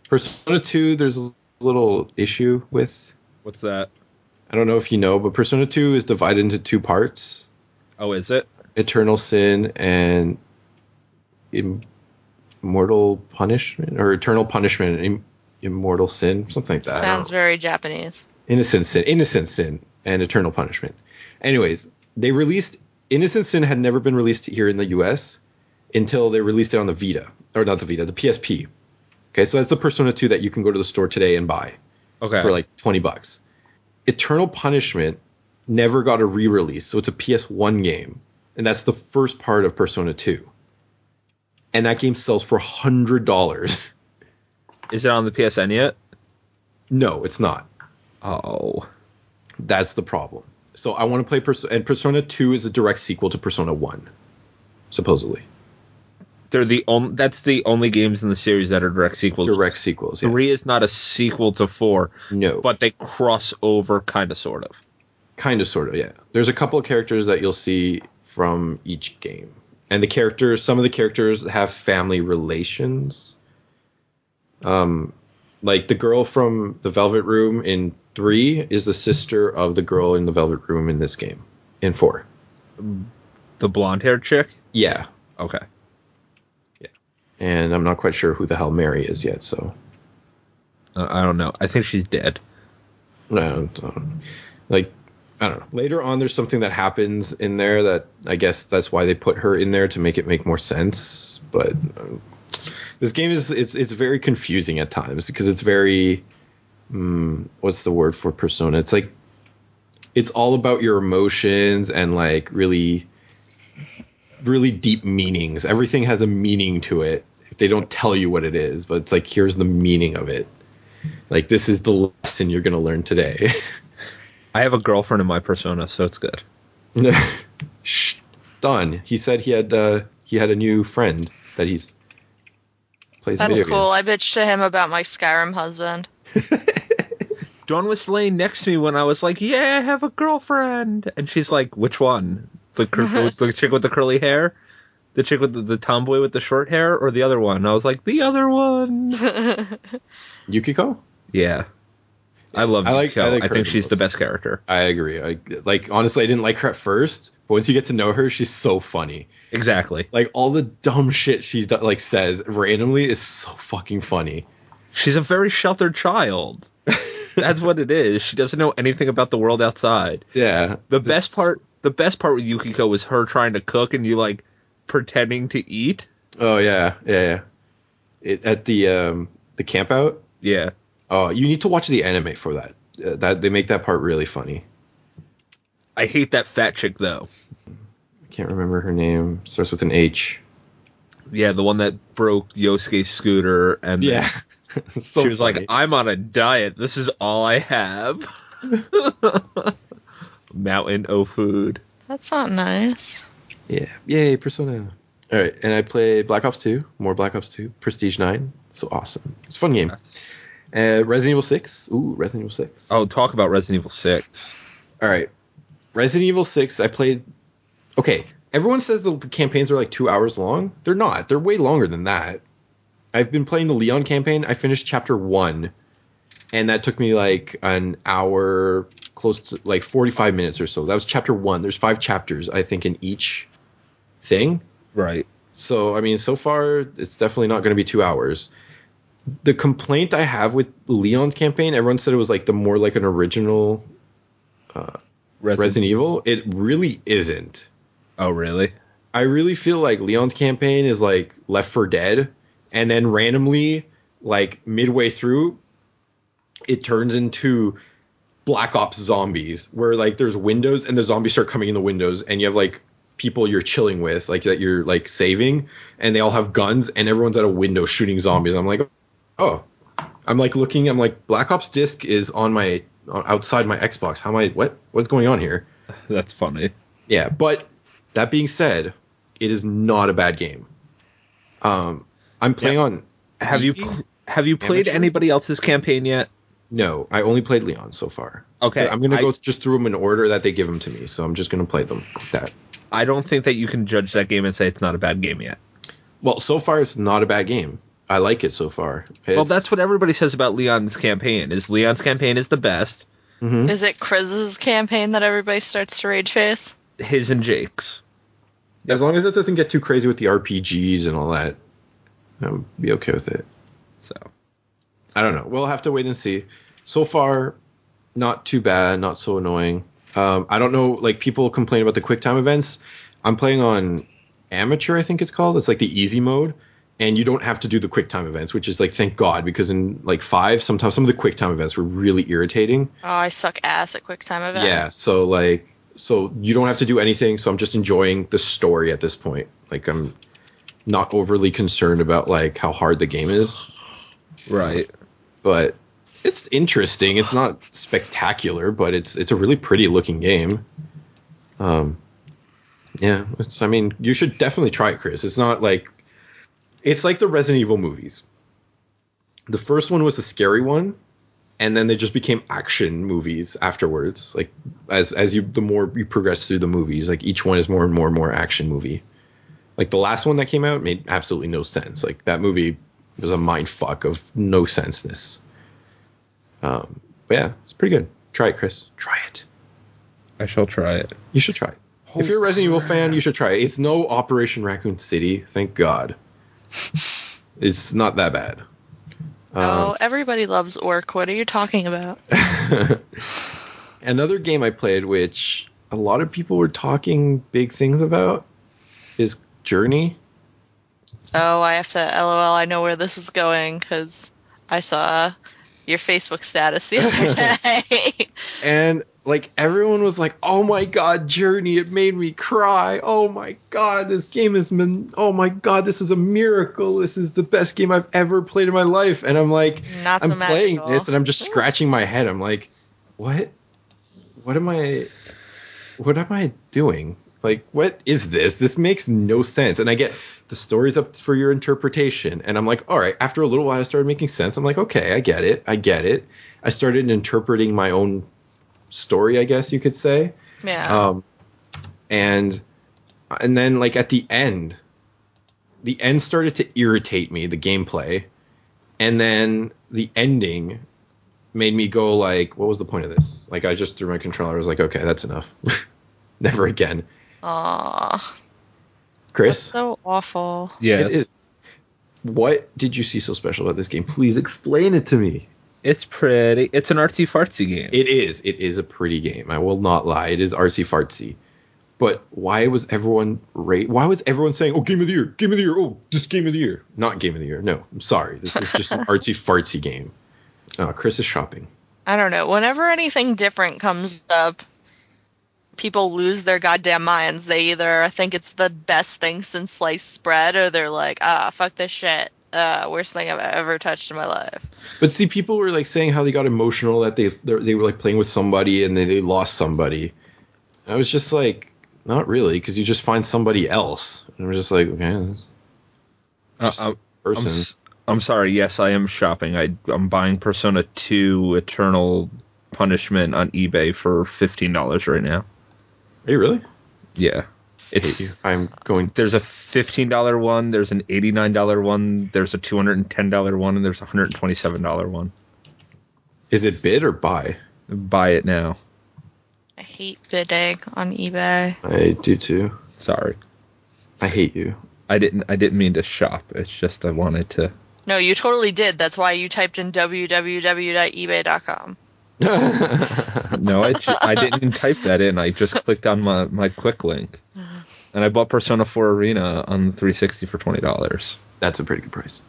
Persona 2, there's a little issue with. What's that? I don't know if you know, but Persona 2 is divided into two parts. Oh, is it? Eternal Sin and Immortal Punishment, or Eternal Punishment and Immortal Sin, something like that. Sounds very Japanese. Innocent Sin, and Eternal Punishment. Anyways, they released Innocent Sin had never been released here in the US until they released it on the Vita, or not the Vita, the PSP. Okay, so that's the Persona 2 that you can go to the store today and buy. Okay. For like $20. Eternal Punishment never got a re-release, so it's a PS1 game, and that's the first part of Persona 2. And that game sells for $100. Is it on the PSN yet? No, it's not. Oh. That's the problem. So I want to play Persona 2 is a direct sequel to Persona 1, supposedly. That's the only games in the series that are direct sequels. Direct sequels, yeah. 3 is not a sequel to 4. No. But they cross over kind of, sort of. Kind of, sort of, yeah. There's a couple of characters that you'll see from each game. And some of the characters have family relations. Like the girl from the Velvet Room in 3 is the sister of the girl in the Velvet Room in this game, in 4. The blonde-haired chick? Yeah. Okay. And I'm not quite sure who the hell Mary is yet, so. I don't know. I think she's dead. No, I don't know. Later on, there's something that happens in there that I guess that's why they put her in there to make it make more sense. But this game it's very confusing at times because it's very, what's the word for Persona? It's like, it's all about your emotions and like really, really deep meanings. Everything has a meaning to it. They don't tell you what it is, but it's like, here's the meaning of it. Like, this is the lesson you're going to learn today. I have a girlfriend in my Persona, so it's good. Shh, Don. He said he had a new friend that he's plays. That's video cool. games. I bitched to him about my Skyrim husband. Dawn was laying next to me when I was like, yeah, I have a girlfriend. And she's like, which one? The chick with the curly hair? The chick with the tomboy with the short hair? Or the other one? And I was like, the other one. Yukiko? Yeah. I love Yukiko. I think she's most. the best character. I agree. Honestly, I didn't like her at first, but once you get to know her, she's so funny. Exactly. Like, all the dumb shit she says randomly is so fucking funny. She's a very sheltered child. That's what it is. She doesn't know anything about the world outside. Yeah. The best part with Yukiko was her trying to cook and you like pretending to eat. Oh yeah. At the camp out. Yeah. Oh, you need to watch the anime for that. That they make that part really funny. I hate that fat chick though. I can't remember her name. Starts with an H. Yeah, the one that broke Yosuke's scooter and yeah. So she was funny. like, I'm on a diet. This is all I have. Mountain o food. That's not nice. Yeah. Yay, Persona. All right, and I played Black Ops 2. More Black Ops 2. Prestige 9. So awesome. It's a fun game. Resident Evil 6. Ooh, Resident Evil 6. Oh, talk about Resident Evil 6. All right. Resident Evil 6, I played... Okay, everyone says the campaigns are like 2 hours long. They're not. They're way longer than that. I've been playing the Leon campaign. I finished chapter 1, and that took me like an hour, close to like 45 minutes or so. That was chapter 1. There's 5 chapters, I think, in each thing. Right. So, I mean, so far, it's definitely not going to be 2 hours. The complaint I have with Leon's campaign, everyone said it was like the more like an original Resident Evil. It really isn't. Oh, really? I really feel like Leon's campaign is like Left 4 Dead, and then randomly, like midway through, it turns into Black Ops zombies, where like there's windows and the zombies start coming in the windows, and you have like people you're chilling with, like that you're like saving, and they all have guns, and everyone's at a window shooting zombies. I'm like, oh, I'm like looking, I'm like, Black Ops disc is on my outside my Xbox. How am I? What's going on here? That's funny. Yeah, but that being said, it is not a bad game. I'm playing on. Have you played anybody else's campaign yet? No, I only played Leon so far. Okay, I'm gonna go just through them in order that they give them to me. So I'm just gonna play them like that. I don't think that you can judge that game and say it's not a bad game yet. Well, so far it's not a bad game. I like it so far. Well, that's what everybody says about Leon's campaign. Leon's campaign is the best. Mm-hmm. Is it Chris's campaign that everybody starts to rage face? His and Jake's. As long as it doesn't get too crazy with the RPGs and all that, I would be okay with it. So, I don't know. We'll have to wait and see. So far, not too bad, not so annoying. I don't know, like, people complain about the QuickTime events. I'm playing on Amateur, I think it's called. It's like the easy mode, and you don't have to do the QuickTime events, which is, like, thank God, because in, like, 5, sometimes some of the QuickTime events were really irritating. Oh, I suck ass at QuickTime events. Yeah, so you don't have to do anything, so I'm just enjoying the story at this point. Like, I'm not overly concerned about, like, how hard the game is. right. But it's interesting. It's not spectacular, but it's a really pretty looking game. Yeah, I mean, you should definitely try it, Chris. It's not like, it's like the Resident Evil movies. The first one was a scary one, and then they just became action movies afterwards. Like, the more you progress through the movies, like, each one is more and more action movie. Like, the last one that came out made absolutely no sense. Like, that movie was a mind fuck of no senseness. But yeah, it's pretty good. Try it, Chris. Try it. I shall try it. You should try it. If you're a Resident Evil fan, you should try it. It's no Operation Raccoon City, thank God. It's not that bad. Oh, everybody loves Orc. What are you talking about? Another game I played, which a lot of people were talking big things about, is Journey. Oh, I have to LOL. I know where this is going because I saw your Facebook status the other day. And like, everyone was like, oh my God, Journey, it made me cry. Oh my God, this game has been, oh my God, this is a miracle. This is the best game I've ever played in my life. And I'm like, Not so I'm playing magical. this and I'm just scratching my head. I'm like, what am I doing? Like, what is this? This makes no sense. And I get the story's up for your interpretation. And I'm like, all right, after a little while, I started making sense. I'm like, okay, I get it. I started interpreting my own story, I guess you could say. Yeah. And then, like, at the end started to irritate me, the gameplay. And then the ending made me go, like, what was the point of this? Like, I just threw my controller. I was like, okay, that's enough. Never again. Aw. Chris? That's so awful. Yes. It is. What did you see so special about this game? Please explain it to me. It's pretty. It's an artsy fartsy game. It is. It is a pretty game. I will not lie. It is artsy fartsy. But why was everyone saying, oh, game of the year, game of the year, oh, this game of the year? Not game of the year. No, I'm sorry. This is just an artsy fartsy game. Chris is shopping. I don't know. Whenever anything different comes up, people lose their goddamn minds. They either think it's the best thing since sliced bread, or they're like, fuck this shit. Worst thing I've ever touched in my life. But see, people were like saying how they got emotional that they were like playing with somebody and they lost somebody. I was just like, not really, because you just find somebody else. And I'm just like, okay, person. I'm sorry. Yes, I am shopping. I'm buying Persona 2 Eternal Punishment on eBay for $15 right now. Are you really? Yeah. I'm going. There's a $15 one. There's an $89 one. There's a $210 one, and there's a $127 one. Is it bid or buy? Buy it now. I hate bidding on eBay. I do too. Sorry. I hate you. I didn't mean to shop. It's just I wanted to. No, you totally did. That's why you typed in www.ebay.com. No, I didn't type that in. I just clicked on my quick link. And I bought Persona 4 Arena on 360 for $20. That's a pretty good price.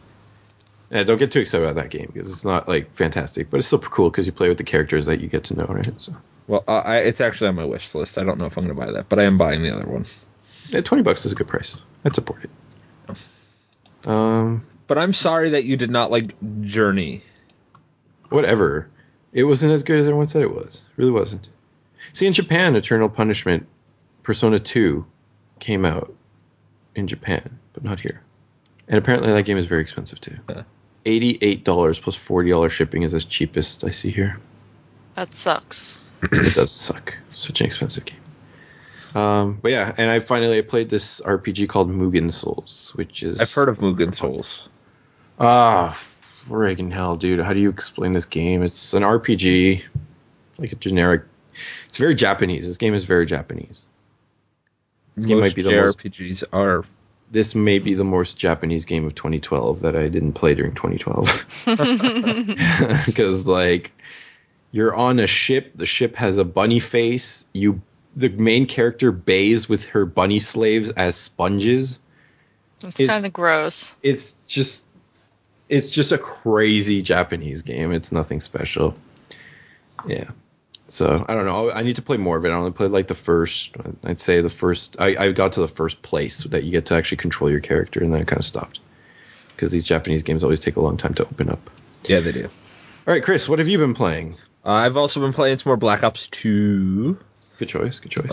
Yeah, don't get too excited about that game because it's not like fantastic, but it's still cool because you play with the characters that you get to know, right? So. Well, it's actually on my wish list. I don't know if I'm going to buy that, but I am buying the other one. Yeah, $20 is a good price. I'd support it. But I'm sorry that you did not like Journey. Whatever. It wasn't as good as everyone said it was. It really wasn't. See, in Japan, Eternal Punishment Persona 2 came out in Japan, but not here. And apparently that game is very expensive too. Yeah. $88 plus $40 shipping is as cheapest I see here. That sucks. It does suck. Such an expensive game. But yeah, and I played this RPG called Mugen Souls, which is... I've heard of Mugen Souls. Friggin' hell, dude. How do you explain this game? It's an RPG like a generic. It's very Japanese. This game is very Japanese. This game might be the JRPGs are. This may be the most Japanese game of 2012 that I didn't play during 2012. Because like, you're on a ship. The ship has a bunny face. The main character bathes with her bunny slaves as sponges. It's kind of gross. It's just a crazy Japanese game. It's nothing special. Yeah. So I don't know. I need to play more of it. I only played like the first. I'd say the first. I got to the first place that you get to actually control your character, and then it kind of stopped because these Japanese games always take a long time to open up. Yeah, they do. All right, Chris, what have you been playing? I've also been playing some more Black Ops 2. Good choice. Good choice.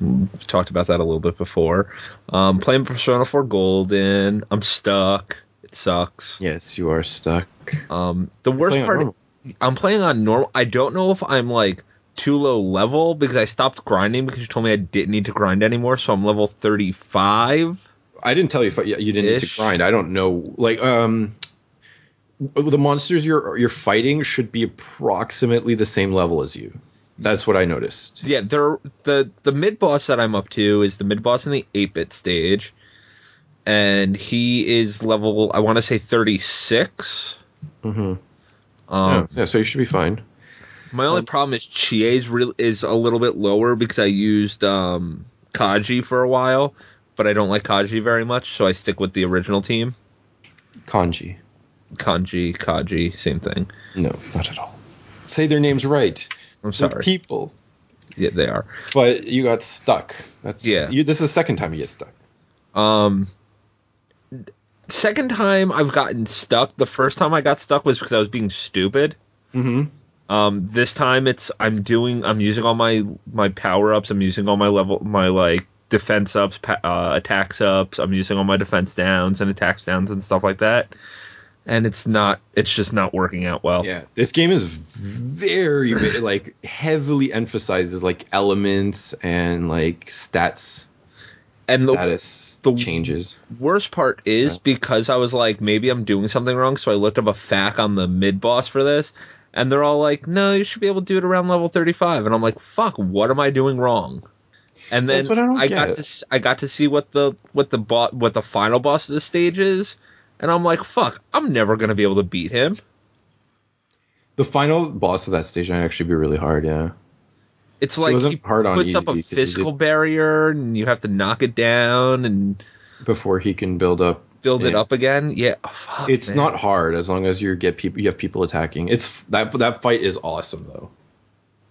We've talked about that a little bit before. Playing Persona 4 Golden. I'm stuck. It sucks. Yes, you are stuck. The worst part. I'm playing on normal. I don't know if I'm like too low level because I stopped grinding because you told me I didn't need to grind anymore. So I'm level 35. I didn't tell you you didn't need to grind. I don't know. Like the monsters you're fighting should be approximately the same level as you. That's what I noticed. Yeah, the mid boss that I'm up to is the mid boss in the 8-bit stage, and he is level, I want to say 36. Mm-hmm. Yeah, so you should be fine. My only problem is Chie is a little bit lower because I used Kaji for a while, but I don't like Kaji very much, so I stick with the original team. Kaji, same thing. No, not at all. Say their names right. I'm sorry. They're people. Yeah, they are. But you got stuck. This is the second time you get stuck. Second time I've gotten stuck. The first time I got stuck was because I was being stupid. Mm-hmm. This time I'm using all my power ups. I'm using all my like defense ups, attacks ups. I'm using all my defense downs and attacks downs and stuff like that. And it's just not working out well. Yeah, this game is very like heavily emphasizes like elements and like stats and status changes. Worst part is because I was like, maybe I'm doing something wrong, so I looked up a FAQ on the mid boss for this, and they're all like, no, you should be able to do it around level 35, and I'm like, fuck, what am I doing wrong? And then I got to see what the final boss of the stage is. And I'm like, fuck, I'm never going to be able to beat him. The final boss of that stage might actually be really hard, yeah. It's like he puts up a physical barrier, and you have to knock it down and before he can build it up again. Yeah, fuck, it's not hard as long as you have people attacking. It's that fight is awesome though.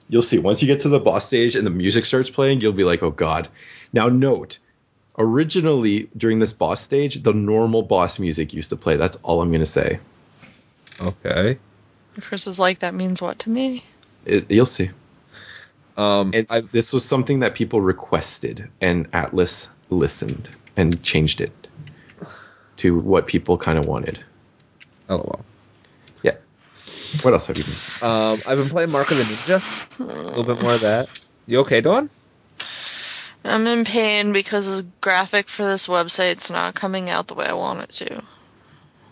You'll see once you get to the boss stage and the music starts playing, you'll be like, oh god. Now note. Originally, during this boss stage, the normal boss music used to play. That's all I'm going to say. Okay. Chris is like, that means what to me? You'll see. This was something that people requested, and Atlas listened and changed it to what people kind of wanted. LOL. Yeah. What else have you been? I've been playing Mark of the Ninja. A little bit more of that. You okay, Dawn? I'm in pain because the graphic for this website's not coming out the way I want it to.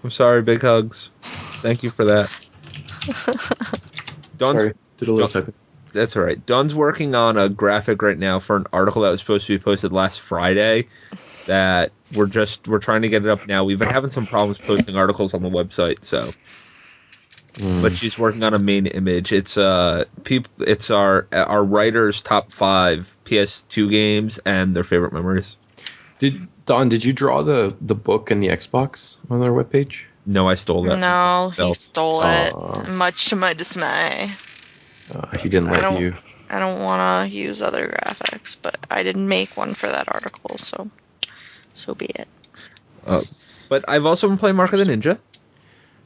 I'm sorry, big hugs. Thank you for that. Sorry, did a little typing. That's all right. Dawn's working on a graphic right now for an article that was supposed to be posted last Friday that we're trying to get it up now. We've been having some problems posting articles on the website, so... But she's working on a main image. It's our writers' top 5 PS2 games and their favorite memories. Did you draw the book and the Xbox on their webpage? No, I stole that. No, he stole it, much to my dismay. He didn't let you. I don't want to use other graphics, but I didn't make one for that article, so be it. But I've also been playing Mark of the Ninja.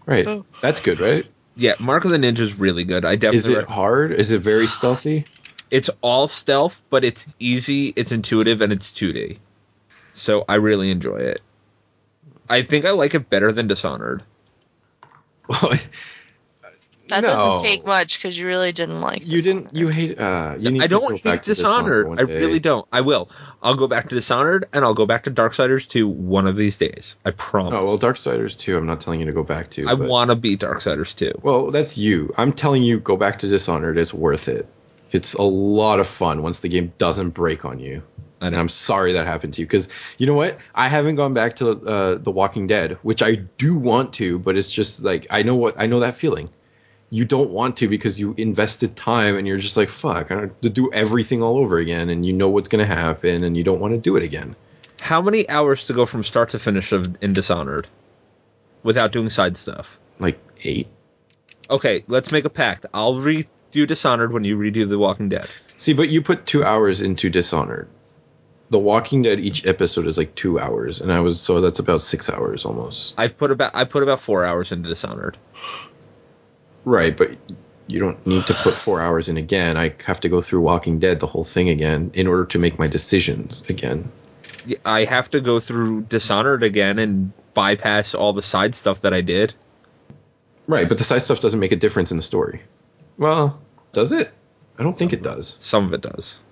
Right, that's good, right? Yeah, Mark of the Ninja is really good. I definitely. Is it hard? Is it very stealthy? It's all stealth, but it's easy, it's intuitive, and it's 2D. So I really enjoy it. I think I like it better than Dishonored. Well, That doesn't take much because you really didn't like You Dishonored. didn't. You hate. You need I to don't go hate back to Dishonored. one I day. really don't. I will. I'll go back to Dishonored, and I'll go back to Darksiders 2 one of these days. I promise. Oh well, Darksiders 2. I'm not telling you to go back to. I want to beat Darksiders 2. Well, that's you. I'm telling you, go back to Dishonored. It's worth it. It's a lot of fun once the game doesn't break on you. And I'm sorry that happened to you because you know what? I haven't gone back to The Walking Dead, which I do want to, but it's just like I know that feeling. You don't want to because you invested time and you're just like, fuck, I have to do everything all over again, and you know what's going to happen and you don't want to do it again. How many hours to go from start to finish in Dishonored without doing side stuff? Like 8. Okay, let's make a pact. I'll redo Dishonored when you redo The Walking Dead. See, but you put 2 hours into Dishonored. The Walking Dead, each episode is like 2 hours, and so that's about 6 hours almost. I put about 4 hours into Dishonored. Right, but you don't need to put 4 hours in again. I have to go through Walking Dead, the whole thing again, in order to make my decisions again. I have to go through Dishonored again and bypass all the side stuff that I did. Right, but the side stuff doesn't make a difference in the story. Well, does it? I don't think it does. Some of it does.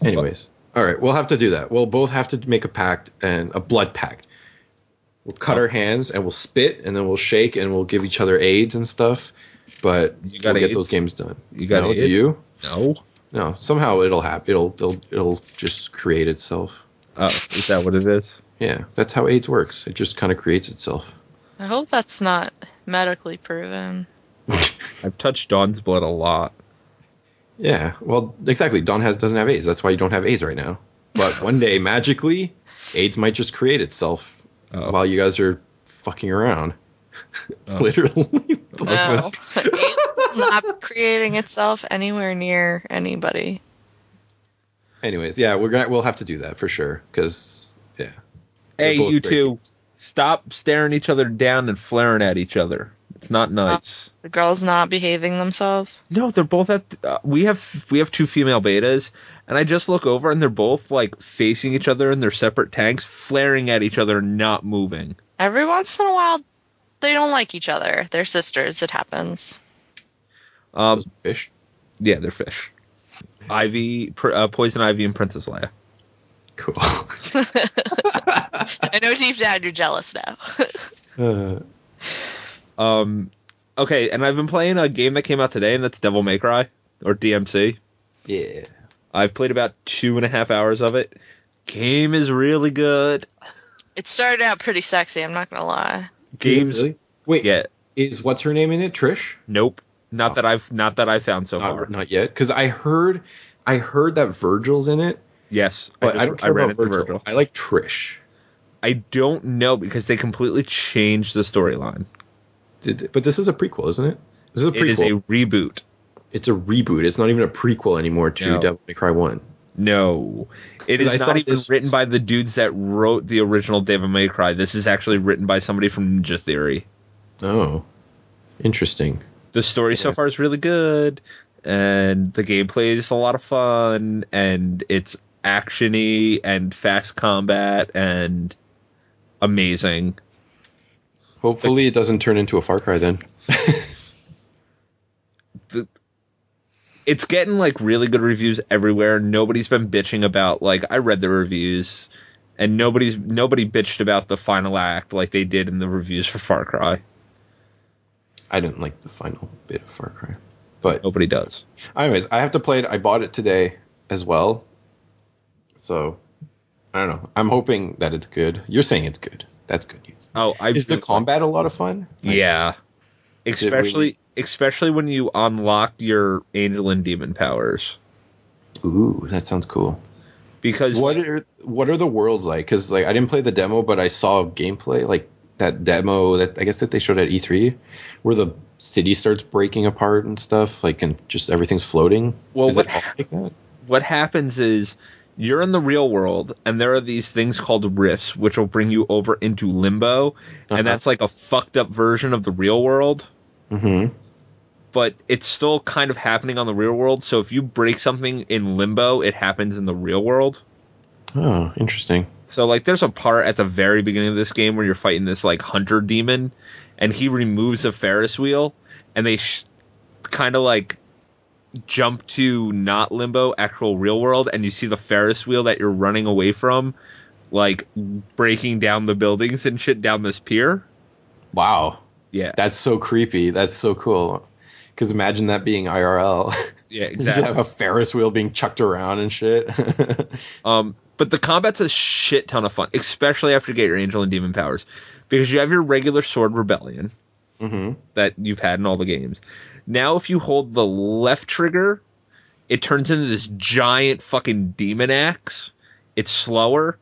Anyways, all right, we'll have to do that. We'll both have to make a pact, and a blood pact. We'll cut our hands and we'll spit and then we'll shake and we'll give each other AIDS and stuff. But you got we'll AIDS? get those games done. You got no, AIDS? Do you? No. No. Somehow it'll happen. It'll just create itself. Oh, is that what it is? Yeah, that's how AIDS works. It just kind of creates itself. I hope that's not medically proven. I've touched Dawn's blood a lot. Yeah, well, exactly. Dawn doesn't have AIDS. That's why you don't have AIDS right now. But one day, magically, AIDS might just create itself while you guys are fucking around. Literally. No, it's not creating itself anywhere near anybody. Anyways, yeah, we'll have to do that for sure. Because yeah. Hey, both you great two, games. stop staring each other down and flaring at each other. It's not nice. The girls not behaving themselves. No, they're both at. We have 2 female betas, and I just look over and they're both like facing each other in their separate tanks, flaring at each other, not moving. Every once in a while, they don't like each other. They're sisters. It happens. Fish. Yeah, they're fish. Ivy, Poison Ivy, and Princess Leia. Cool. I know deep down you're jealous now. Okay, and I've been playing a game that came out today, and that's Devil May Cry, or DMC. Yeah. I've played about 2.5 hours of it. Game is really good. It started out pretty sexy, I'm not gonna lie. Games. Really? Wait. Yeah. Is what's her name in it? Trish? Nope. Not that I've found so far. Not yet. Because I heard that Virgil's in it. Yes, But I don't care ran about into Virgil. I like Trish. I don't know because they completely changed the storyline. But this is a prequel, isn't it? This is a prequel. It is a reboot. It's a reboot. It's not even a prequel anymore to No. Devil May Cry 1. No. It is I not thought even this written by the dudes that wrote the original Devil May Cry. This is actually written by somebody from Ninja Theory. Oh. Interesting. The story so far is really good, and the gameplay is a lot of fun, and it's action-y and fast combat and amazing. Hopefully it doesn't turn into a Far Cry then. It's getting like really good reviews everywhere. Nobody's been bitching about, like, I read the reviews, and nobody bitched about the final act like they did in the reviews for Far Cry. I didn't like the final bit of Far Cry. But Nobody does. anyways, I have to play it. I bought it today as well. So, I don't know. I'm hoping that it's good. You're saying it's good. That's good news. Oh, Is the combat a lot of fun? Yeah. Especially when you unlock your angel and demon powers. Ooh, that sounds cool. Because What are the worlds like? Because like I didn't play the demo, but I saw gameplay, like that demo that I guess that they showed at E3, where the city starts breaking apart and stuff, like, and just everything's floating. Well, Is what it all like that? what happens is you're in the real world, and there are these things called rifts, which will bring you over into limbo, and that's like a fucked up version of the real world. Mm-hmm. But it's still kind of happening on the real world. So if you break something in limbo, it happens in the real world. Oh, interesting. So like there's a part at the very beginning of this game where you're fighting this like hunter demon, and he removes a Ferris wheel, and they kind of like jump to not Limbo, actual real world, and you see the Ferris wheel that you're running away from, like breaking down the buildings and shit down this pier. Wow. Yeah. That's so creepy. That's so cool. Because imagine that being IRL. Yeah, You exactly. have a Ferris wheel being chucked around and shit. But the combat's a shit ton of fun, especially after you get your angel and demon powers. Because you have your regular sword rebellion that you've had in all the games. Now if you hold the left trigger, it turns into this giant fucking demon axe. It's slower,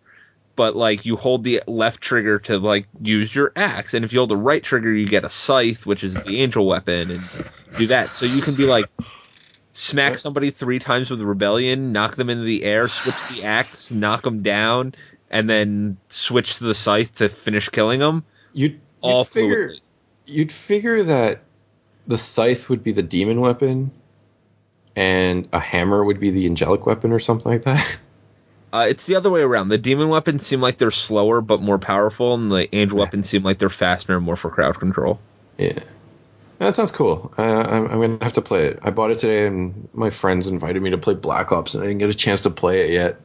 but like you hold the left trigger to like use your axe. And if you hold the right trigger, you get a scythe, which is the angel weapon, and do that. So you can be like, smack somebody 3 times with Rebellion, knock them into the air, switch the axe, knock them down, and then switch to the scythe to finish killing them. You'd figure that the scythe would be the demon weapon, and a hammer would be the angelic weapon or something like that. It's the other way around. The demon weapons seem like they're slower but more powerful, and the angel weapons seem like they're faster and more for crowd control. Yeah. That sounds cool. I'm going to have to play it. I bought it today, and my friends invited me to play Black Ops, and I didn't get a chance to play it yet.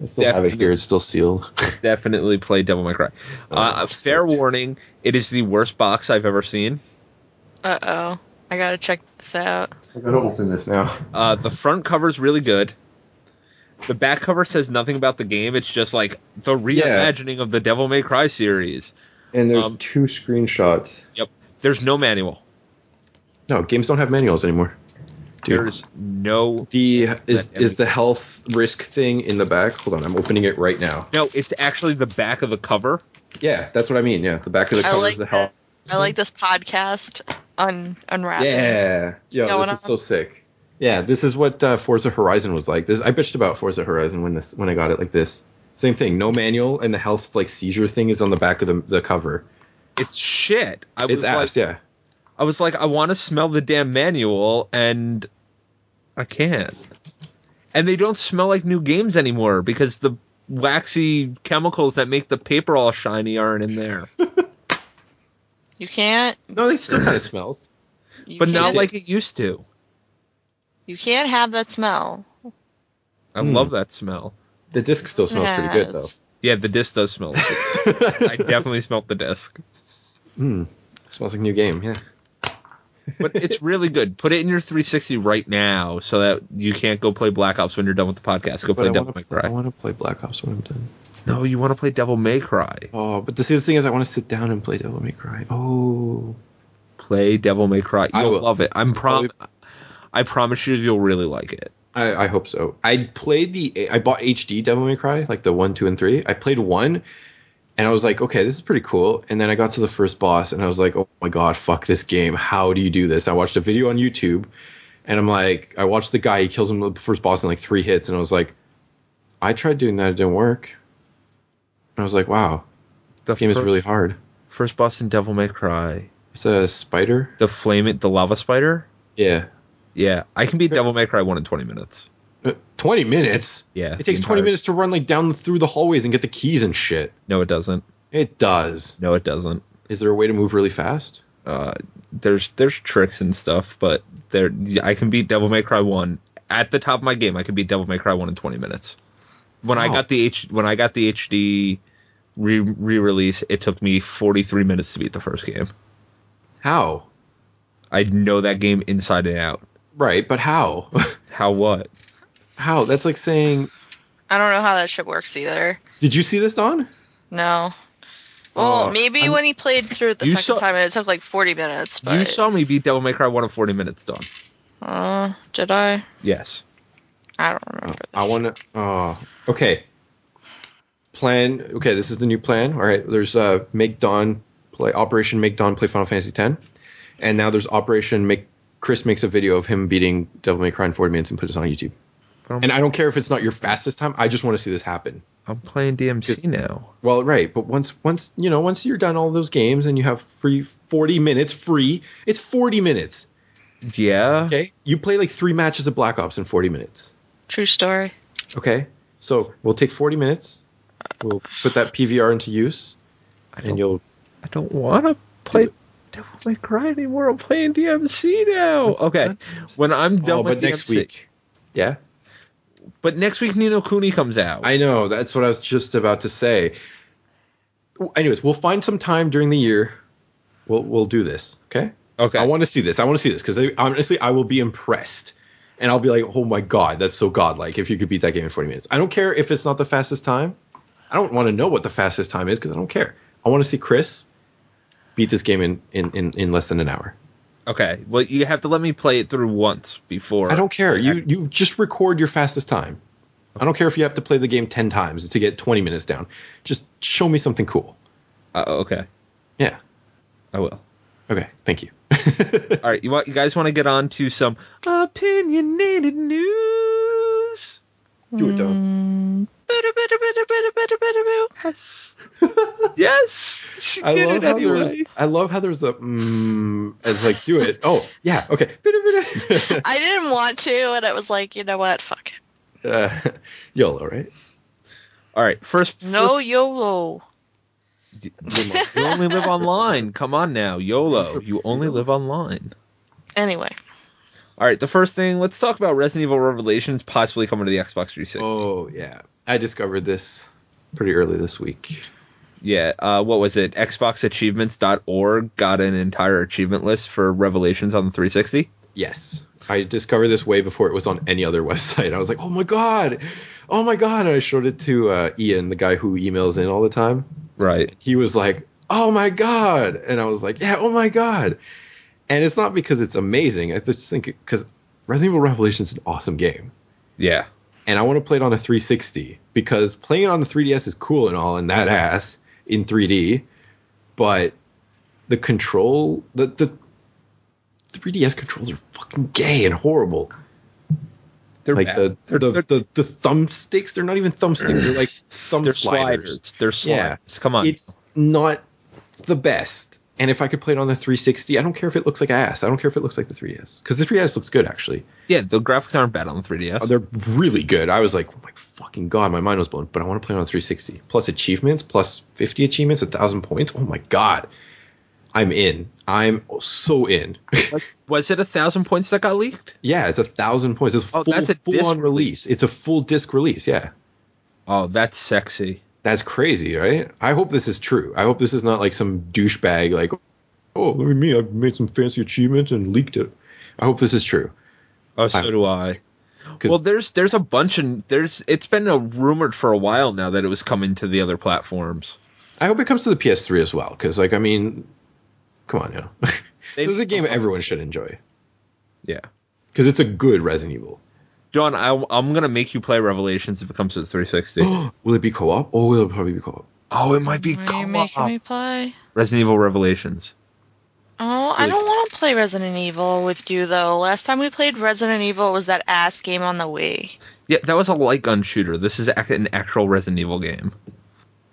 I still have it here. It's still sealed. Definitely play Devil May Cry. Fair warning, it is the worst box I've ever seen. Uh-oh. I got to check this out. I got to open this now. The front cover's really good. The back cover says nothing about the game. It's just like the reimagining of the Devil May Cry series. And there's 2 screenshots. Yep. There's no manual. No, games don't have manuals anymore. Dude. There's no... Is the health risk thing in the back? Hold on, I'm opening it right now. No, it's actually the back of the cover. Yeah, that's what I mean. Yeah, the back of the cover is the health. I like this podcast unwrapping. Yeah. Yo, this is so sick. Yeah, this is what Forza Horizon was like. I bitched about Forza Horizon when I got it like this. Same thing, no manual, and the health like seizure thing is on the back of the cover. It's shit. I was like, I want to smell the damn manual, and I can't. And they don't smell like new games anymore because the waxy chemicals that make the paper all shiny aren't in there. You can't. No, they still kind of smells. But not like it used to. You can't have that smell. I love that smell. The disc still smells pretty good, though. Yeah, the disc does smell good. I definitely smelled the disc. Smells like a new game, yeah. But it's really good. Put it in your 360 right now so that you can't go play Black Ops when you're done with the podcast. Go play Devil May Cry. I want to play Black Ops when I'm done. No, you want to play Devil May Cry. Oh, but the thing is, I want to sit down and play Devil May Cry. Oh. Play Devil May Cry. You'll love it. I promise you you'll really like it. I hope so. I bought HD Devil May Cry, like the 1, 2, and 3. I played 1, and I was like, okay, this is pretty cool. And then I got to the first boss, and I was like, oh my god, fuck this game. How do you do this? I watched a video on YouTube, and I'm like, I watched the guy, he kills him the first boss in like 3 hits, and I was like, I tried doing that, it didn't work. And I was like, wow, this game is really hard. First boss in Devil May Cry. It's a spider? The lava spider? Yeah. Yeah, I can beat Devil May Cry 1 in 20 minutes. 20 minutes? Yeah. It takes 20 minutes to run like down through the hallways and get the keys and shit. No, it doesn't. It does. No, it doesn't. Is there a way to move really fast? There's tricks and stuff, but I can beat Devil May Cry 1 at the top of my game. I can beat Devil May Cry 1 in 20 minutes. When I got the HD re-release, it took me 43 minutes to beat the first game. How? I know that game inside and out. Right, but how? How what? How? That's like saying... I don't know how that shit works either. Did you see this, Dawn? No. Well, maybe when he played through it the second time, and it took like 40 minutes. But... You saw me beat Devil May Cry 1 in 40 minutes, Dawn. Did I? Yes. I don't remember. I want to... okay. Plan... Okay, this is the new plan. All right, there's Operation Make Dawn play Final Fantasy X. And now there's Operation Chris makes a video of him beating Devil May Cry in 40 minutes and puts it on YouTube. And I don't care if it's not your fastest time. I just want to see this happen. I'm playing DMC now. Well, right, but once you're done all those games and you have 40 minutes free, it's 40 minutes. Yeah. Okay. You play like 3 matches of Black Ops in 40 minutes. True story. Okay. So we'll take 40 minutes. We'll put that PVR into use, I don't want to play. Devil May Cry anymore. I'm playing DMC now. Okay, when I'm done with but next DMC, week, yeah. But next week, Ni no Kuni comes out. I know. That's what I was just about to say. Anyways, we'll find some time during the year. We'll do this. Okay. Okay. I want to see this. Because honestly, I will be impressed, and I'll be like, "Oh my god, that's so godlike!" If you could beat that game in 40 minutes, I don't care if it's not the fastest time. I don't want to know what the fastest time is because I don't care. I want to see Chris beat this game in less than an hour. Okay. Well, you have to let me play it through once before. I don't care. You just record your fastest time. I don't care if you have to play the game 10 times to get 20 minutes down. Just show me something cool. Okay. Yeah. I will. Okay. Thank you. All right. You guys want to get on to some opinionated news? Do it, Don. Yes. Yes. She did it anyway. I love how there's a as like do it. Oh yeah. Okay. I didn't want to, and it was like, you know what? Fuck it. YOLO, right? All right. First. YOLO. You only live online. Come on now, YOLO. You only live online. Anyway. All right, the first thing, let's talk about Resident Evil Revelations possibly coming to the Xbox 360. Oh, yeah. I discovered this pretty early this week. Yeah, what was it? XboxAchievements.org got an entire achievement list for Revelations on the 360? Yes. I discovered this way before it was on any other website. I was like, oh my god. And I showed it to Ian, the guy who emails in all the time. Right. He was like, oh my god. And I was like, yeah, oh my god. And it's not because it's amazing. I just think because Resident Evil Revelations is an awesome game. Yeah. And I want to play it on a 360 because playing it on the 3DS is cool and all and that ass in 3D. But the control, the 3DS controls are fucking gay and horrible. They're like bad. the thumbsticks, they're not even thumbsticks. They're like thumb sliders. They're sliders. Yeah. Come on. It's not the best. And if I could play it on the 360, I don't care if it looks like ass. I don't care if it looks like the 3DS. Because the 3DS looks good, actually. Yeah, the graphics aren't bad on the 3DS. Oh, they're really good. I was like, oh my fucking god, my mind was blown. But I want to play it on the 360. Plus achievements, plus 50 achievements, 1,000 points. Oh my god. I'm in. I'm so in. Was it 1,000 points that got leaked? Yeah, it's 1,000 points. It's that's a full-on release. It's a full disc release, yeah. Oh, that's sexy. That's crazy, right? I hope this is true. I hope this is not like some douchebag like, oh, look at me, I've made some fancy achievements and leaked it. I hope this is true. Oh, so do I. Well, there's a bunch of it's been rumored for a while now that it was coming to the other platforms. I hope it comes to the PS3 as well, because like I mean, come on now, this is a game everyone should enjoy. Yeah, because it's a good Resident Evil. John, I'm gonna make you play Revelations if it comes to the 360. Will it be co-op? Oh, it'll probably be co-op. Oh, it might be co-op. Are you making me play Resident Evil Revelations? Oh, I don't want to play Resident Evil with you, though. Last time we played Resident Evil, it was that ass game on the Wii. Yeah, that was a light gun shooter. This is an actual Resident Evil game.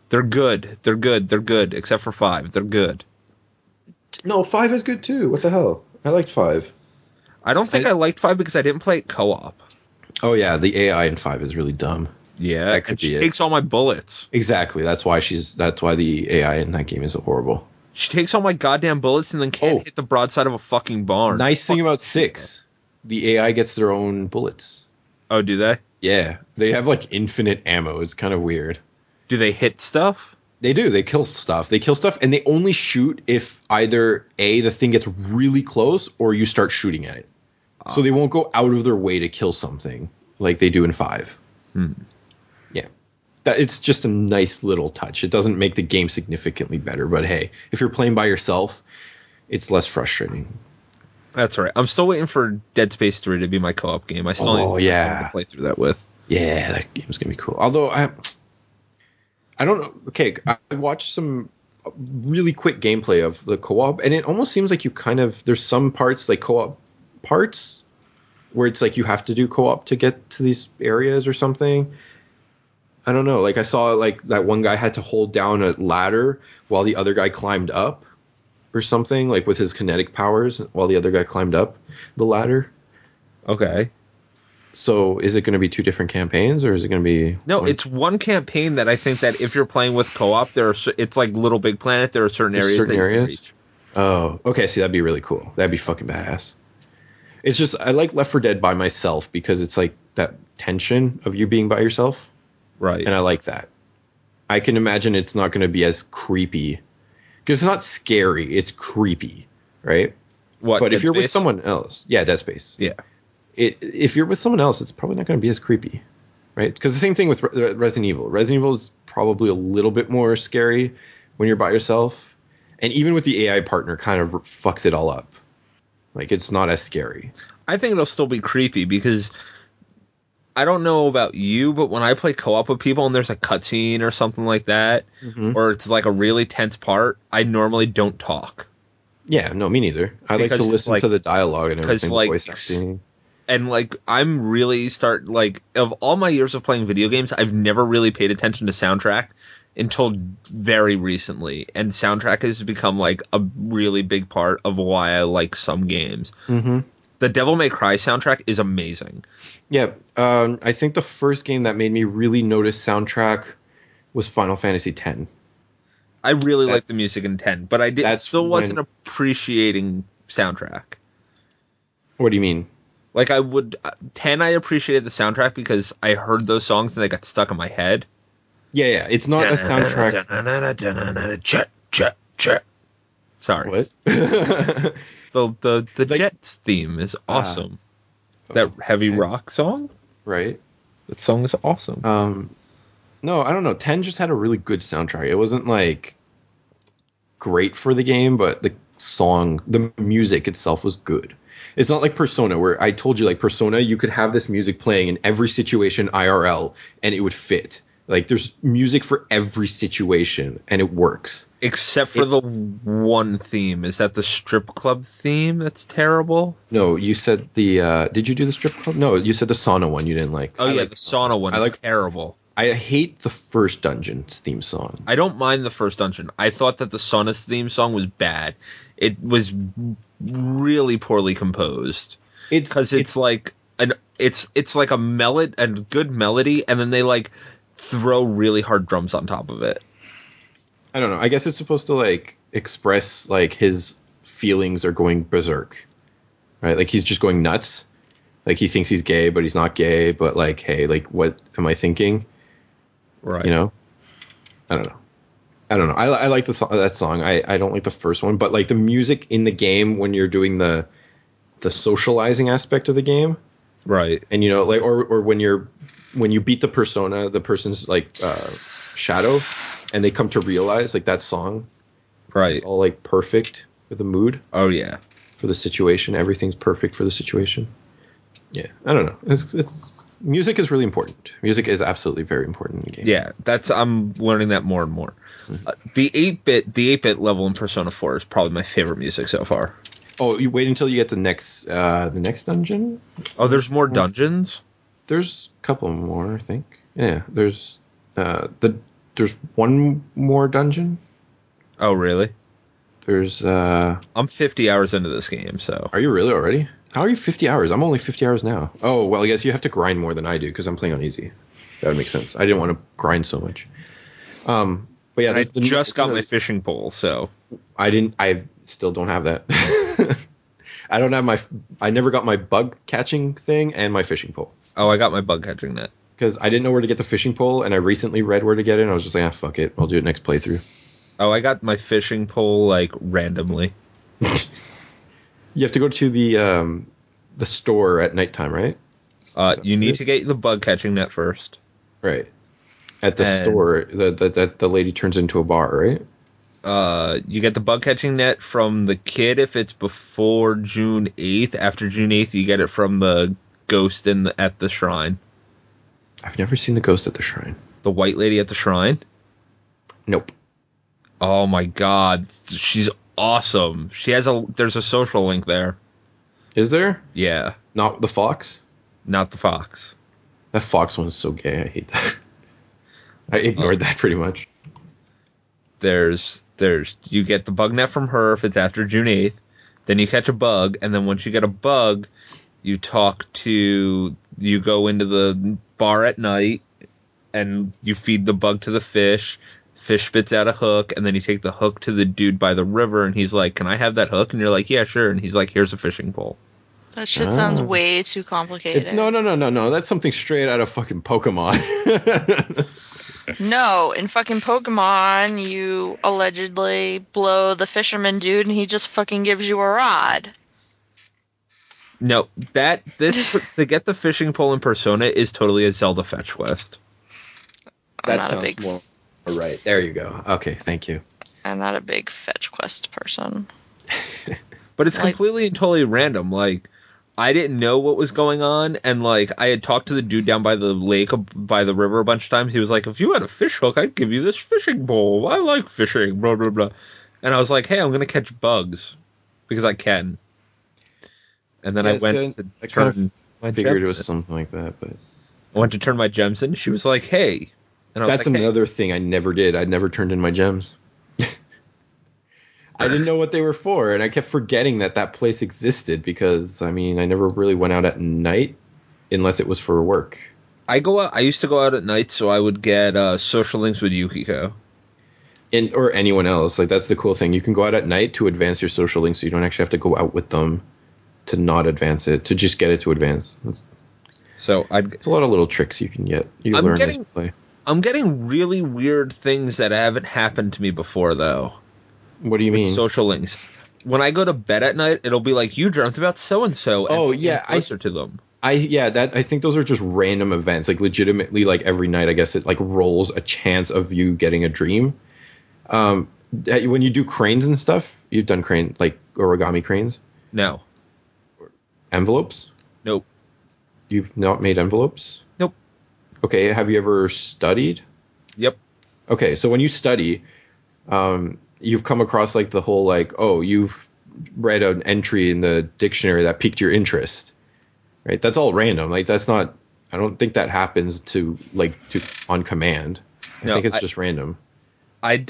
They're good. They're good, except for 5. They're good. No, 5 is good, too. What the hell? I liked 5. I don't think I liked 5 because I didn't play it co-op. Oh, yeah, the AI in 5 is really dumb. Yeah, and she takes all my bullets. Exactly. That's why the AI in that game is horrible. She takes all my goddamn bullets and then can't hit the broadside of a fucking barn. Nice thing about 6, the AI gets their own bullets. Oh, do they? Yeah, they have like infinite ammo. It's kind of weird. Do they hit stuff? They do. They kill stuff. And they only shoot if either A, the thing gets really close, or you start shooting at it. So they won't go out of their way to kill something like they do in 5. Yeah. It's just a nice little touch. It doesn't make the game significantly better, but hey, if you're playing by yourself, it's less frustrating. That's right. I'm still waiting for Dead Space 3 to be my co-op game. I still need someone to play through that with. Yeah, that game's going to be cool. Although, I don't know. Okay, I watched some really quick gameplay of the co-op, and it almost seems like there's some parts, like co-op parts, where it's like you have to do co-op to get to these areas or something. I don't know. Like I saw like that one guy had to hold down a ladder while the other guy climbed up or something, like with his kinetic powers while the other guy climbed up the ladder. Okay. So is it going to be 2 different campaigns or is it going to be... No, it's one campaign that I think that if you're playing with co-op, it's like Little Big Planet. There are certain areas. Oh, okay. See, that'd be really cool. That'd be fucking badass. It's just I like Left 4 Dead by myself because it's like that tension of you being by yourself, Right. and I like that. I can imagine it's not going to be as creepy because it's not scary. It's creepy, right? What? But if Dead you're with Space? someone else, yeah, Dead Space. Yeah. If you're with someone else, it's probably not going to be as creepy, right? Because the same thing with Resident Evil. Resident Evil is probably a little bit more scary when you're by yourself, and even with the AI partner, kind of fucks it all up. Like it's not as scary. I think it'll still be creepy because I don't know about you, but when I play co-op with people and there's a cutscene or something like that, or it's like a really tense part, I normally don't talk. Yeah, no, me neither. I like to Because, listen like- to the dialogue and everything. like, voice acting. And like I'm really of all my years of playing video games, I've never really paid attention to soundtrack until very recently, and soundtrack has become like a really big part of why I like some games. Mm-hmm. The Devil May Cry soundtrack is amazing. Yeah, I think the first game that made me really notice soundtrack was Final Fantasy X. I really like the music in 10, but I wasn't when- appreciating soundtrack. What do you mean? Like I would 10, I appreciated the soundtrack because I heard those songs and they got stuck in my head. Yeah, it's not a soundtrack. Sorry. What? The Like- Jets theme is awesome. That heavy rock song? Right. That song is awesome. No, I don't know. 10 just had a really good soundtrack. It wasn't like great for the game, but the music itself was good. It's not like Persona, where I told you, like Persona, you could have this music playing in every situation IRL and it would fit. Like there's music for every situation and it works. Except for the one theme. Is that the strip club theme that's terrible? No, you said did you do the strip club? No, you said the sauna one you didn't like. Oh, the sauna one is terrible. I hate the first dungeon's theme song. I don't mind the first dungeon. I thought that the sauna's theme song was bad. It was really poorly composed. It's like a good melody, and then they like throw really hard drums on top of it. I don't know. I guess it's supposed to like express like his feelings are going berserk, right? Like he's just going nuts. Like he thinks he's gay, but he's not gay. But like, hey, like what am I thinking? Right. You know? I don't know. I like that song. I don't like the first one, but like the music in the game when you're doing the socializing aspect of the game, right? And you know, like or when you beat the persona, the person's like shadow, and they come to realize like that song, right? Is all like perfect for the mood. Oh yeah, for the situation, everything's perfect for the situation. Yeah, I don't know. It's music is really important. Music is absolutely very important in the game. Yeah, I'm learning that more and more. The 8-bit level in Persona 4 is probably my favorite music so far. Oh, you wait until you get the next dungeon? Oh, there's more dungeons? There's a couple more, I think. Yeah, there's one more dungeon. Oh, really? There's I'm 50 hours into this game, so. Are you really already? How are you 50 hours? I'm only 50 hours now. Oh, well, I guess you have to grind more than I do because I'm playing on easy. That would make sense. I didn't want to grind so much. But yeah, I just got my fishing pole, so I still don't have that. I don't have I never got my bug catching thing and my fishing pole. Oh, I got my bug catching net because I didn't know where to get the fishing pole, and I recently read where to get it. And I was just like, fuck it, I'll do it next playthrough. Oh, I got my fishing pole like randomly. You have to go to the store at nighttime, right? You need to get the bug catching net first. Right. At the store, the lady turns into a bar, right? You get the bug catching net from the kid if it's before June 8th. After June 8th, you get it from the ghost at the shrine. I've never seen the ghost at the shrine. The white lady at the shrine? Nope. Oh my god, she's awesome. There's a social link there. Is there? Yeah. Not the fox? Not the fox. That fox one's so gay. I hate that. I ignored that pretty much. You get the bug net from her if it's after June 8th. Then you catch a bug, and then once you get a bug, you go into the bar at night, and you feed the bug to the fish. fish spits out a hook, and then you take the hook to the dude by the river, and he's like, "Can I have that hook?" And you're like, "Yeah, sure." And he's like, "Here's a fishing pole." That shit sounds way too complicated. No. That's something straight out of fucking Pokemon. No, in fucking Pokemon, you allegedly blow the fisherman dude, and he just fucking gives you a rod. No, to get the fishing pole in Persona is totally a Zelda fetch quest. That sounds more right. There you go. Okay, thank you. I'm not a big fetch quest person. But it's completely and totally random. Like, I didn't know what was going on, and like I had talked to the dude down by the lake, by the river a bunch of times. He was like, "If you had a fish hook, I'd give you this fishing pole. I like fishing, blah blah blah." And I was like, "Hey, I'm gonna catch bugs because I can." And then I went to turn my figured gems it was in. something like that, but I went to turn my gems in. She was like, "Hey," and I was that's like, another thing I never did. I never turned in my gems. I didn't know what they were for, and I kept forgetting that place existed because, I mean, I never really went out at night unless it was for work. I used to go out at night, so I would get social links with Yukiko. Or anyone else. Like, that's the cool thing. You can go out at night to advance your social links, so you don't actually have to go out with them to not advance it, to just get it to advance. It's a lot of little tricks you can get. You can learn as you play. I'm getting really weird things that haven't happened to me before, though. What do you mean? Social links. When I go to bed at night, it'll be like, you dreamt about so-and-so. Oh, yeah. Closer to them. I think those are just random events. Like, legitimately, like, every night, I guess it, like, rolls a chance of you getting a dream. When you do cranes and stuff, you've done origami cranes? No. Envelopes? Nope. You've not made envelopes? Nope. Okay, have you ever studied? Yep. Okay, so when you study, you've come across like the whole like, oh, you've read an entry in the dictionary that piqued your interest, right? That's all random. Like, that's not, I don't think that happens on command. I think it's just random. I'm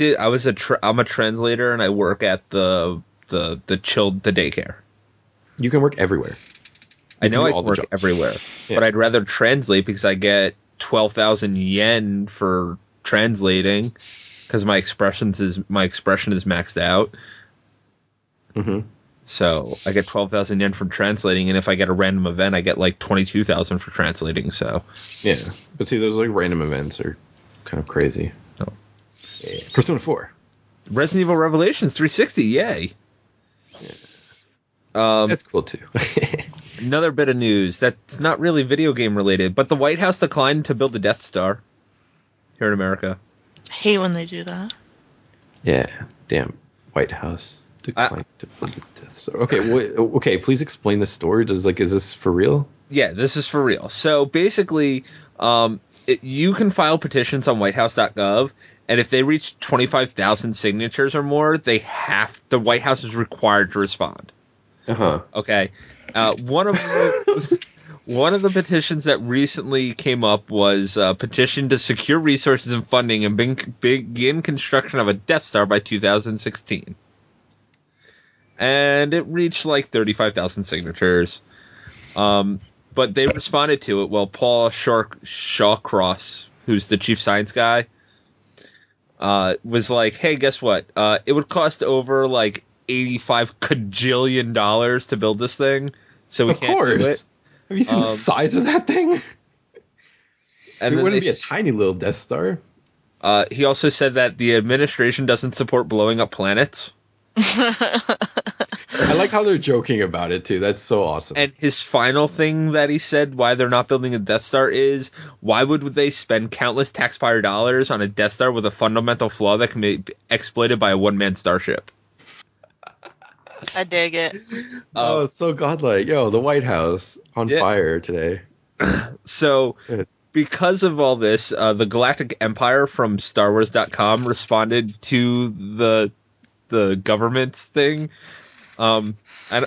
a translator, and I work at the daycare. You can work everywhere. I know I can work everywhere, but I'd rather translate because I get 12,000 yen for translating because my expression is maxed out. Mm-hmm. So I get 12,000 yen for translating, and if I get a random event, I get like 22,000 for translating. So yeah, but see, those like random events are kind of crazy. Oh. Yeah. Persona 4, Resident Evil Revelations 360, yay! Yeah. That's cool too. Another bit of news that's not really video game related, but the White House declined to build the Death Star here in America. I hate when they do that. Yeah, damn White House declined to build the Death Star. Okay, okay, please explain the story. Is this for real? Yeah, this is for real. So basically, you can file petitions on whitehouse.gov, and if they reach 25,000 signatures or more, the White House is required to respond. Uh-huh. Okay. One of the petitions that recently came up was a petition to secure resources and funding and begin construction of a Death Star by 2016. And it reached like 35,000 signatures. But they responded to it. Well, Paul Shawcross, who's the chief science guy, was like, hey, guess what? It would cost over like $85 kajillion to build this thing, so we can't do it. Have you seen the size of that thing? And it wouldn't be a tiny little Death Star. He also said that the administration doesn't support blowing up planets. I like how they're joking about it too. That's so awesome. And his final thing that he said why they're not building a Death Star is, why would they spend countless taxpayer dollars on a Death Star with a fundamental flaw that can be exploited by a one-man starship? I dig it. Oh, it's so godlike. Yo, the White House on fire today. So, because of all this, the Galactic Empire from StarWars.com responded to the government's thing. And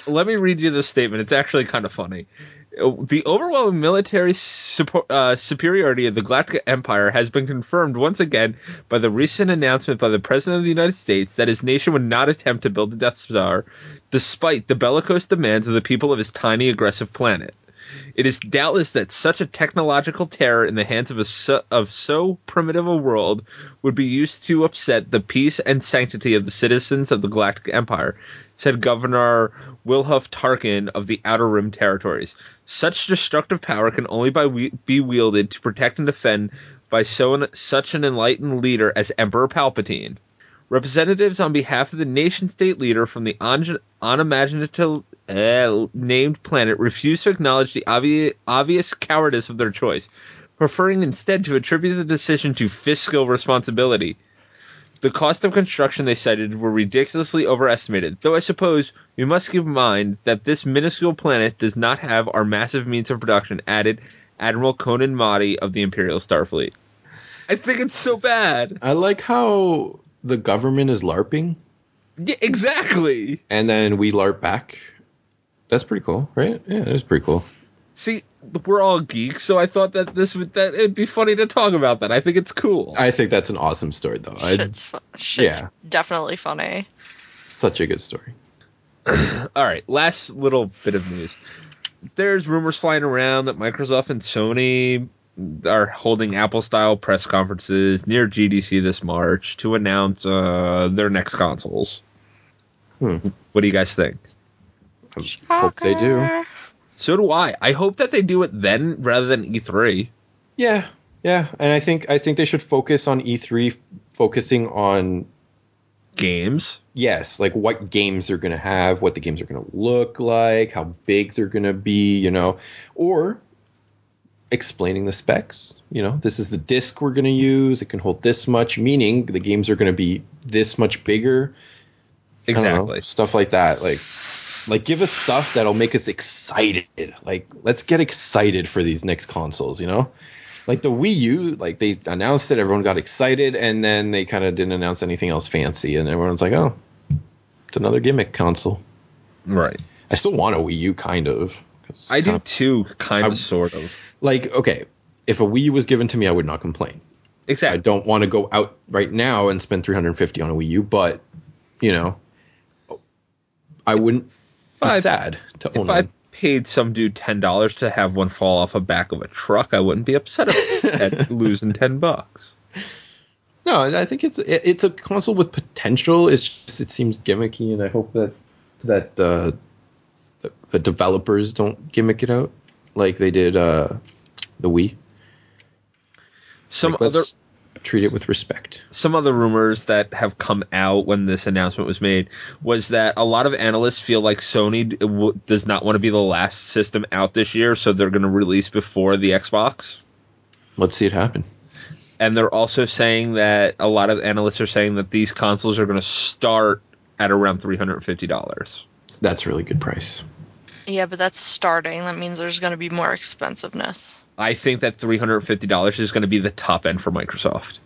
let me read you this statement. It's actually kind of funny. The overwhelming military superiority of the Galactic Empire has been confirmed once again by the recent announcement by the President of the United States that his nation would not attempt to build a Death Star, despite the bellicose demands of the people of his tiny, aggressive planet. It is doubtless that such a technological terror in the hands of so primitive a world would be used to upset the peace and sanctity of the citizens of the Galactic Empire, said Governor Wilhuff Tarkin of the Outer Rim territories. Such destructive power can only be wielded to protect and defend by such an enlightened leader as Emperor Palpatine. Representatives on behalf of the nation-state leader from the unimaginative named planet refuse to acknowledge the obvious cowardice of their choice, preferring instead to attribute the decision to fiscal responsibility. The cost of construction they cited were ridiculously overestimated, though I suppose we must keep in mind that this minuscule planet does not have our massive means of production, added Admiral Conan Mahdi of the Imperial Starfleet. I think it's so bad. I like how the government is LARPing. Yeah, exactly. And then we LARP back. That's pretty cool, right? Yeah, it's pretty cool. See, we're all geeks, so I thought that it'd be funny to talk about that. I think it's cool. I think that's an awesome story, though. Shit's definitely funny. Such a good story. All right, last little bit of news. There's rumors flying around that Microsoft and Sony are holding Apple-style press conferences near GDC this March to announce their next consoles. What do you guys think? I hope they do. So do I. I hope that they do it then rather than E3. Yeah, and I think they should focus on E3, focusing on games. Yes, like what games they're going to have, what the games are going to look like, how big they're going to be, or explaining the specs. This is the disc we're going to use. It can hold this much, meaning the games are going to be this much bigger. Exactly. Stuff like that. Like give us stuff that'll make us excited. Like, let's get excited for these next consoles, Like the Wii U, like they announced it, everyone got excited, and then they kind of didn't announce anything else fancy, and everyone's like, oh, it's another gimmick console. Right. I still want a Wii U, kind of. I do too, kind of, sort of. Like, okay, if a Wii U was given to me, I would not complain. Exactly. I don't want to go out right now and spend $350 on a Wii U, but, I wouldn't be sad to own one. If I paid some dude $10 to have one fall off the back of a truck, I wouldn't be upset at losing $10. No, I think it's a console with potential. It's just, it seems gimmicky, and I hope that the developers don't gimmick it out like they did the Wii. Let's treat it with respect. Some other rumors that have come out when this announcement was made was that a lot of analysts feel like Sony does not want to be the last system out this year, so they're going to release before the Xbox. Let's see it happen. And they're also saying that a lot of analysts are saying that these consoles are going to start at around $350. That's a really good price. Yeah, but that's starting. That means there's going to be more expensiveness. I think that $350 is going to be the top end for Microsoft.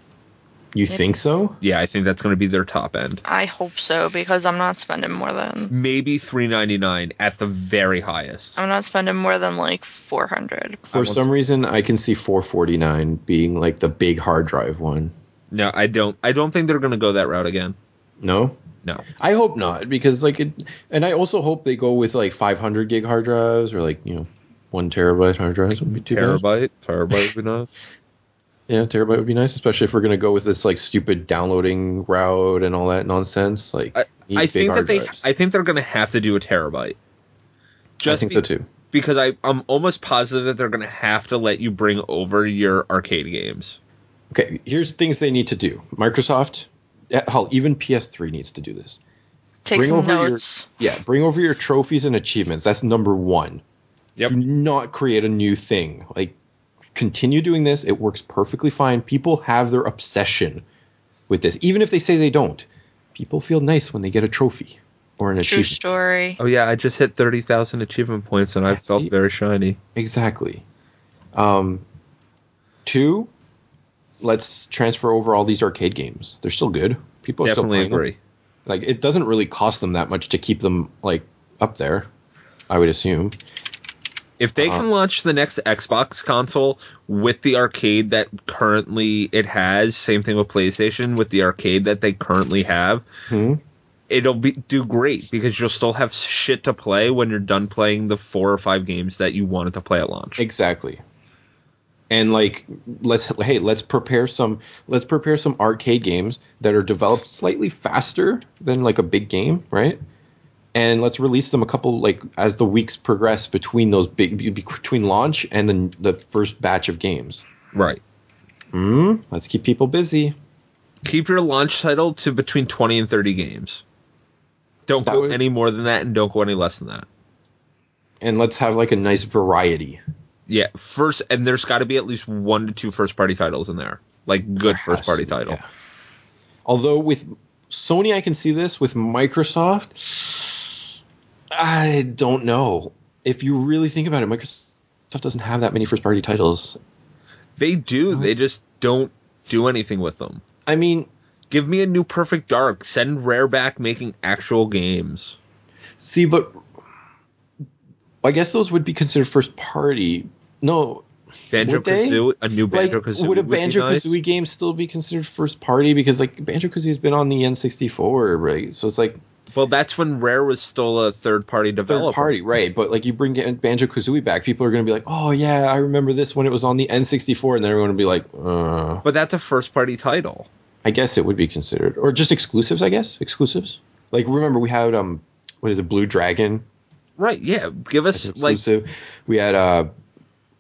You think so? Yeah, I think that's going to be their top end. I hope so, because I'm not spending more than... Maybe $399 at the very highest. I'm not spending more than like $400. For some reason, I can see $449 being like the big hard drive one. No, I don't think they're going to go that route again. No? No. I hope not, because and I also hope they go with like 500 gig hard drives, or like, 1 terabyte hard drives would be too bad. Terabyte would be nice. Yeah, terabyte would be nice, especially if we're going to go with this like stupid downloading route and all that nonsense. Like, I think they're going to have to do a terabyte. I think so too. Because I'm almost positive that they're going to have to let you bring over your arcade games. Okay, here's things they need to do. Microsoft, hell, even PS3 needs to do this. Take some notes. Bring over your trophies and achievements. That's number one. Yep. Do not create a new thing. Like, continue doing this. It works perfectly fine. People have their obsession with this. Even if they say they don't, people feel nice when they get a trophy or an achievement. True story. Oh, yeah, I just hit 30,000 achievement points, and I felt very shiny. Exactly. 2, let's transfer over all these arcade games. They're still good. People are definitely still playing agree. them. Like, it doesn't really cost them that much to keep them, like, up there, I would assume. If they can launch the next Xbox console with the arcade that currently it has, same thing with PlayStation, with the arcade that they currently have, it'll do great because you'll still have shit to play when you're done playing the 4 or 5 games that you wanted to play at launch. Exactly. And like, let's prepare some arcade games that are developed slightly faster than like a big game, right? And let's release them a couple, like, as the weeks progress between launch and then the first batch of games. Right. Let's keep people busy. Keep your launch title to between 20 and 30 games. Don't go any more than that, and don't go any less than that. And let's have like a nice variety. Yeah, and there's got to be at least 1 to 2 first-party titles in there. Like, good first-party title. Yeah. Although with Sony, I can see this. With Microsoft, I don't know. If you really think about it, Microsoft doesn't have that many first-party titles. They do. They just don't do anything with them. I mean, give me a new Perfect Dark. Send Rare back making actual games. See, but I guess those would be considered first-party. No. Banjo-Kazooie? A new Banjo-Kazooie would a Banjo-Kazooie game still be considered first-party? Because like Banjo-Kazooie's been on the N64, right? So it's like... Well, that's when Rare was still a third-party developer. Third-party, right. But like you bring Banjo-Kazooie back, people are going to be like, oh, yeah, I remember this when it was on the N64. And then everyone will be like, But that's a first-party title. I guess it would be considered. Or just exclusives, I guess. Exclusives. Like, remember, we had, what is it, Blue Dragon? Right, yeah. Give us, exclusive. We had,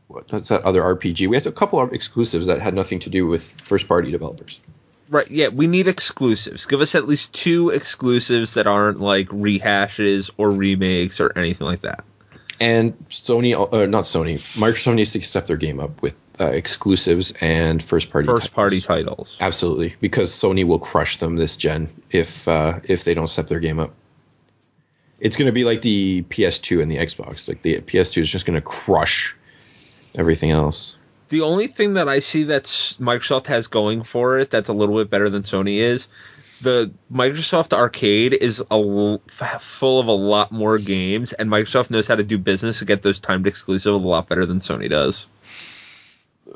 what's that other RPG? We had a couple of exclusives that had nothing to do with first-party developers. Right, yeah, we need exclusives. Give us at least 2 exclusives that aren't like rehashes or remakes or anything like that. And Microsoft needs to step their game up with exclusives and first-party titles. Absolutely, because Sony will crush them this gen if they don't step their game up. It's going to be like the PS2 and the Xbox. Like the PS2 is just going to crush everything else. The only thing that I see that Microsoft has going for it that's a little bit better than Sony is the Microsoft Arcade is full of a lot more games, and Microsoft knows how to do business to get those timed exclusives a lot better than Sony does.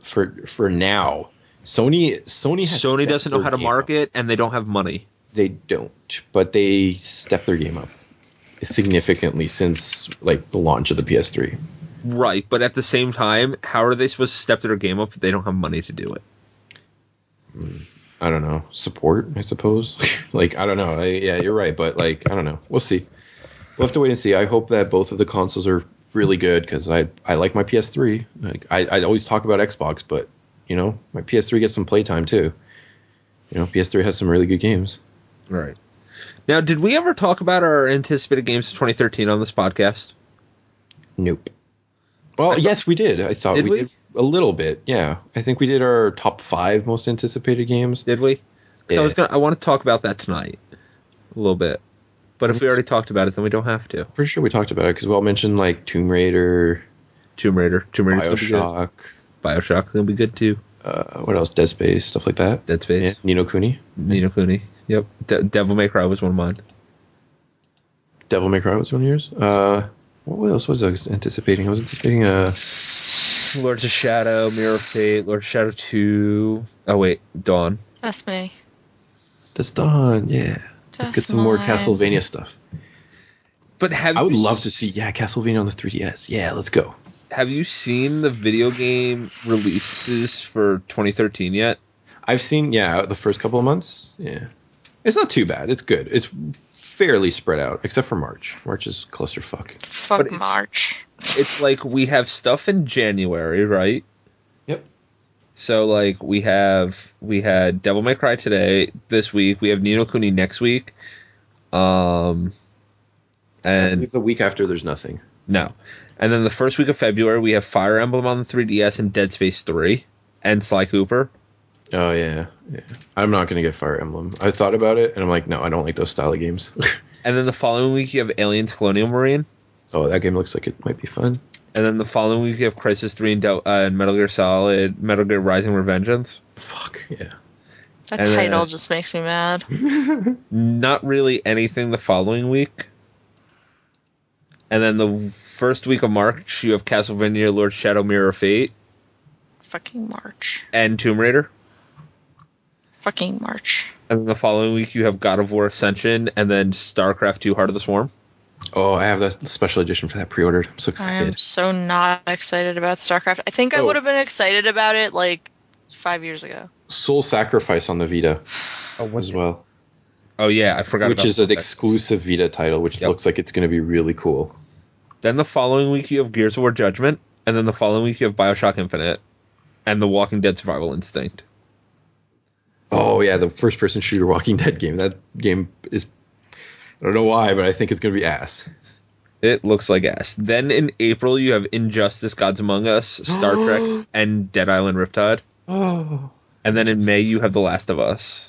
For now, Sony doesn't know how to market, and they don't have money. They don't, but they step their game up significantly since like the launch of the PS3. Right, but at the same time, how are they supposed to step their game up if they don't have money to do it? I don't know. Support, I suppose. Like, I don't know. Yeah, you're right, but like, I don't know. We'll see. We'll have to wait and see. I hope that both of the consoles are really good because I like my PS3. Like, I always talk about Xbox, but you know, my PS3 gets some playtime too. You know, PS3 has some really good games. Right. Now, did we ever talk about our anticipated games of 2013 on this podcast? Nope. Well, yes, we did. I thought we did a little bit. Yeah, I think we did our top 5 most anticipated games. Did we? Yeah. I want to talk about that tonight a little bit. But if we already talked about it, then we don't have to. Pretty sure we talked about it because we all mentioned like Tomb Raider's BioShock. BioShock's gonna be good too. What else? Dead Space, stuff like that. Dead Space. Yeah. Ni no Kuni. Yep. Devil May Cry was one of mine. Devil May Cry was one of yours. What else was I anticipating? I was anticipating Lords of Shadow, Mirror of Fate, Lord of Shadow 2. Oh wait, Dawn. That's me. That's Dawn. Yeah. Let's get some more Castlevania stuff. But I would love to see Castlevania on the 3DS. Yeah, let's go. Have you seen the video game releases for 2013 yet? I've seen the first couple of months. Yeah. It's not too bad. It's good. It's fairly spread out, except for March. March is clusterfuck. Fuck March. It's like we have stuff in January, right? Yep. So like we had Devil May Cry this week. We have Ni no Kuni next week. And the week after there's nothing. No. And then the first week of February we have Fire Emblem on the 3DS and Dead Space 3 and Sly Cooper. Oh, yeah. I'm not going to get Fire Emblem. I thought about it, and I'm like, no, I don't like those style of games. And then the following week, you have Aliens Colonial Marine. Oh, that game looks like it might be fun. And then the following week, you have Crisis 3 and Metal Gear Solid, Metal Gear Rising Revengeance. Fuck, yeah. That title just makes me mad. Not really anything the following week. And then the first week of March, you have Castlevania, Lord Shadow, Mirror of Fate. Fucking March. And Tomb Raider. fucking March. And then the following week you have God of War Ascension and then StarCraft 2 Heart of the Swarm. Oh, I have the special edition for that pre-ordered. I'm so excited. I'm so not excited about StarCraft. I think I would have been excited about it like 5 years ago. Soul Sacrifice on the Vita as well. Oh, yeah, I forgot which is an exclusive Vita title, which looks like it's going to be really cool. Then the following week you have Gears of War Judgment, and then the following week you have Bioshock Infinite, and The Walking Dead Survival Instinct. Oh, yeah, the first-person shooter Walking Dead game. That game is... I don't know why, but I think it's going to be ass. It looks like ass. Then in April you have Injustice, Gods Among Us, Star Trek, and Dead Island Riptide. Oh. And then in May you have The Last of Us.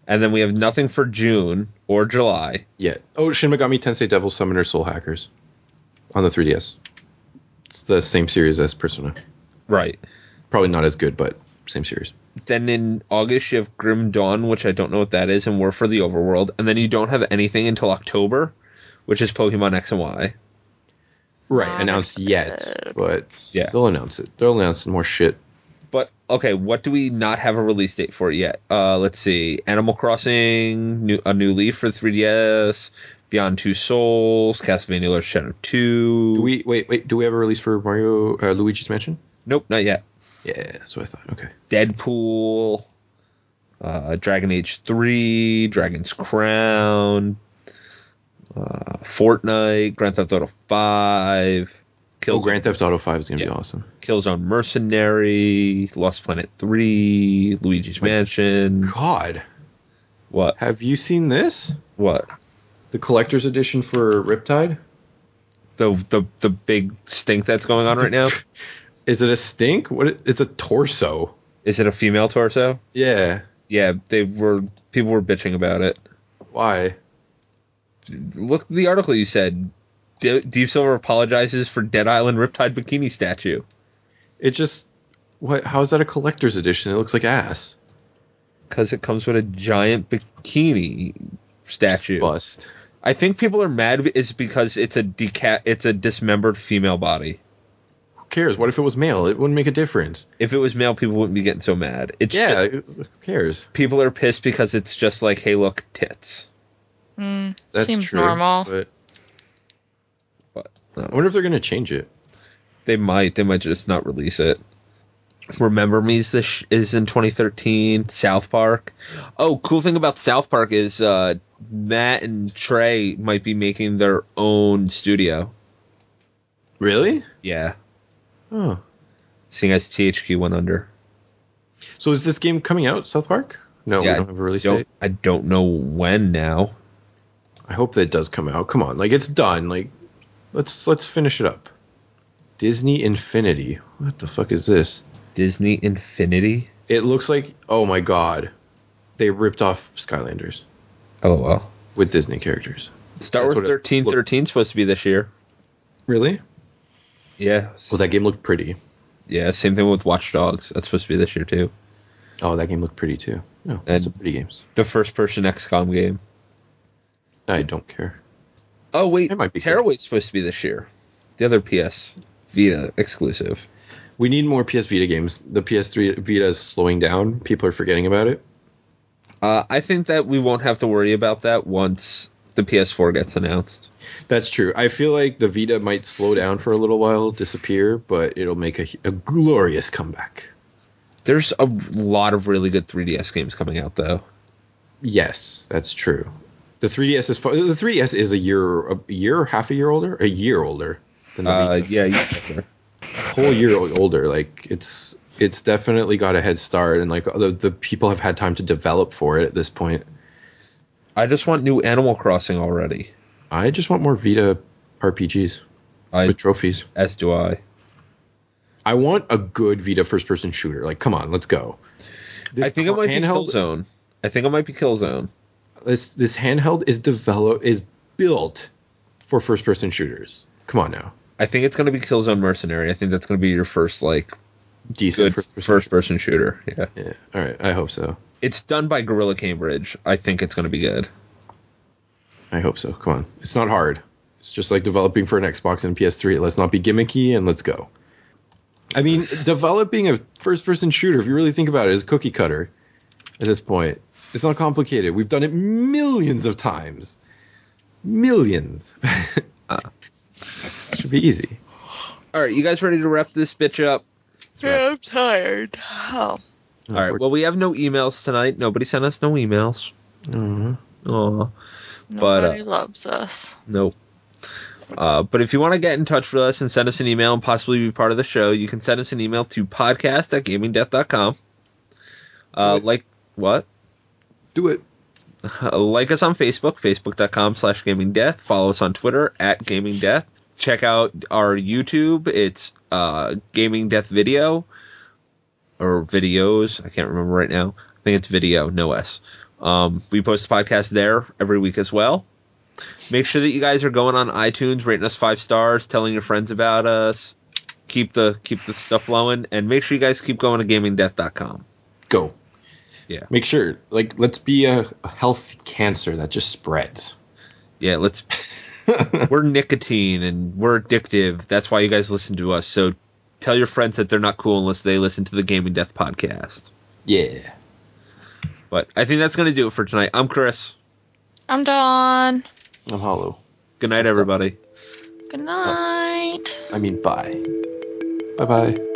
And then we have nothing for June or July. Yeah. Oh, Shin Megami Tensei Devil Summoner Soul Hackers on the 3DS. It's the same series as Persona. Right. Probably not as good, but same series. Then in August you have Grim Dawn, which I don't know what that is, and War for the Overworld. And then you don't have anything until October, which is Pokemon X and Y. Right. Announced yet, but yeah, they'll announce it. They'll announce more shit. But, okay, what do we not have a release date for yet? Let's see. Animal Crossing, A New Leaf for 3DS, Beyond Two Souls, Castlevania Lords Shadow 2. Wait. Do we have a release for Mario Luigi's Mansion? Nope, not yet. Yeah, that's what I thought. Okay. Deadpool, Dragon Age 3, Dragon's Crown, Fortnite, Grand Theft Auto 5. Grand Theft Auto 5 is going to be awesome. Killzone Mercenary, Lost Planet 3, Luigi's Mansion. God. What? Have you seen this? What? The collector's edition for Riptide? The big stink that's going on right now? Is it a stink? It's a torso. Is it a female torso? Yeah. Yeah, people were bitching about it. Why? Look at the article you said. Deep Silver apologizes for Dead Island Riptide bikini statue. It just... How is that a collector's edition? It looks like ass. Because it comes with a giant bikini statue. Bust. I think people are mad is because it's a dismembered female body. Who cares? What if it was male? It wouldn't make a difference. If it was male, people wouldn't be getting so mad. Who cares? People are pissed because it's just like, hey, look, tits. That's seems true, normal. But I wonder if they're going to change it. They might. They might just not release it. Remember Me's is in 2013. South Park. Oh, cool thing about South Park is Matt and Trey might be making their own studio. Really? Yeah. Oh. Seeing as THQ went under. So is this game coming out, South Park? No, we don't have a release date. I don't know when now. I hope that it does come out. Come on, it's done. Let's finish it up. Disney Infinity. What the fuck is this? Disney Infinity? It looks like, oh my god, they ripped off Skylanders. Oh, well. With Disney characters. Star Wars 1313 is supposed to be this year. Really? Yeah. Well, that game looked pretty. Yeah, same thing with Watch Dogs. That's supposed to be this year, too. Oh, that game looked pretty, too. No, that's pretty games. The first-person XCOM game. I don't care. Oh, wait. Tearaway's supposed to be this year. The other PS Vita exclusive. We need more PS Vita games. The PS3 Vita is slowing down. People are forgetting about it. I think that we won't have to worry about that once the PS4 gets announced. That's true. I feel like the Vita might slow down for a little while, disappear, but it'll make a glorious comeback. There's a lot of really good 3DS games coming out, though. Yes, that's true. The 3DS is a year, half a year older, a year older than the Vita. Yeah, a whole year older. It's definitely got a head start, and the people have had time to develop for it at this point. I just want new Animal Crossing already. I just want more Vita RPGs with trophies. As do I. I want a good Vita first-person shooter. Come on, let's go. I think it might be Killzone. This handheld is built for first-person shooters. Come on now. I think it's going to be Killzone Mercenary. I think that's going to be your first decent first-person shooter. Yeah. Yeah. All right. I hope so. It's done by Guerrilla Cambridge. I think it's going to be good. I hope so. Come on. It's not hard. It's just like developing for an Xbox and PS3. Let's not be gimmicky and let's go. I mean, developing a first-person shooter, if you really think about it, is cookie cutter at this point. It's not complicated. We've done it millions of times. Millions. Should be easy. All right, you guys ready to wrap this bitch up? Yeah, I'm tired. Oh. All right, well, we have no emails tonight. Nobody sent us no emails. Mm-hmm. Aw. Nobody loves us. Nope. But if you want to get in touch with us and send us an email and possibly be part of the show, you can send us an email to podcast@gamingdeath.com. Like, what? Do it. Like us on Facebook, facebook.com/gamingdeath. Follow us on Twitter @gamingdeath. Check out our YouTube. It's Gaming Death Video. Or videos. I can't remember right now. I think it's video, no S. We post podcasts there every week as well. Make sure that you guys are going on iTunes, rating us 5 stars, telling your friends about us. Keep the stuff flowing, and make sure you guys keep going to gamingdeath.com. Go. Yeah. Make sure, let's be a healthy cancer that just spreads. Yeah, we're nicotine and we're addictive. That's why you guys listen to us. So tell your friends that they're not cool unless they listen to the Gaming Death podcast. Yeah. But I think that's going to do it for tonight. I'm Chris. I'm Dawn. I'm Hollow. Good night, everybody. Good night. Bye. Bye-bye.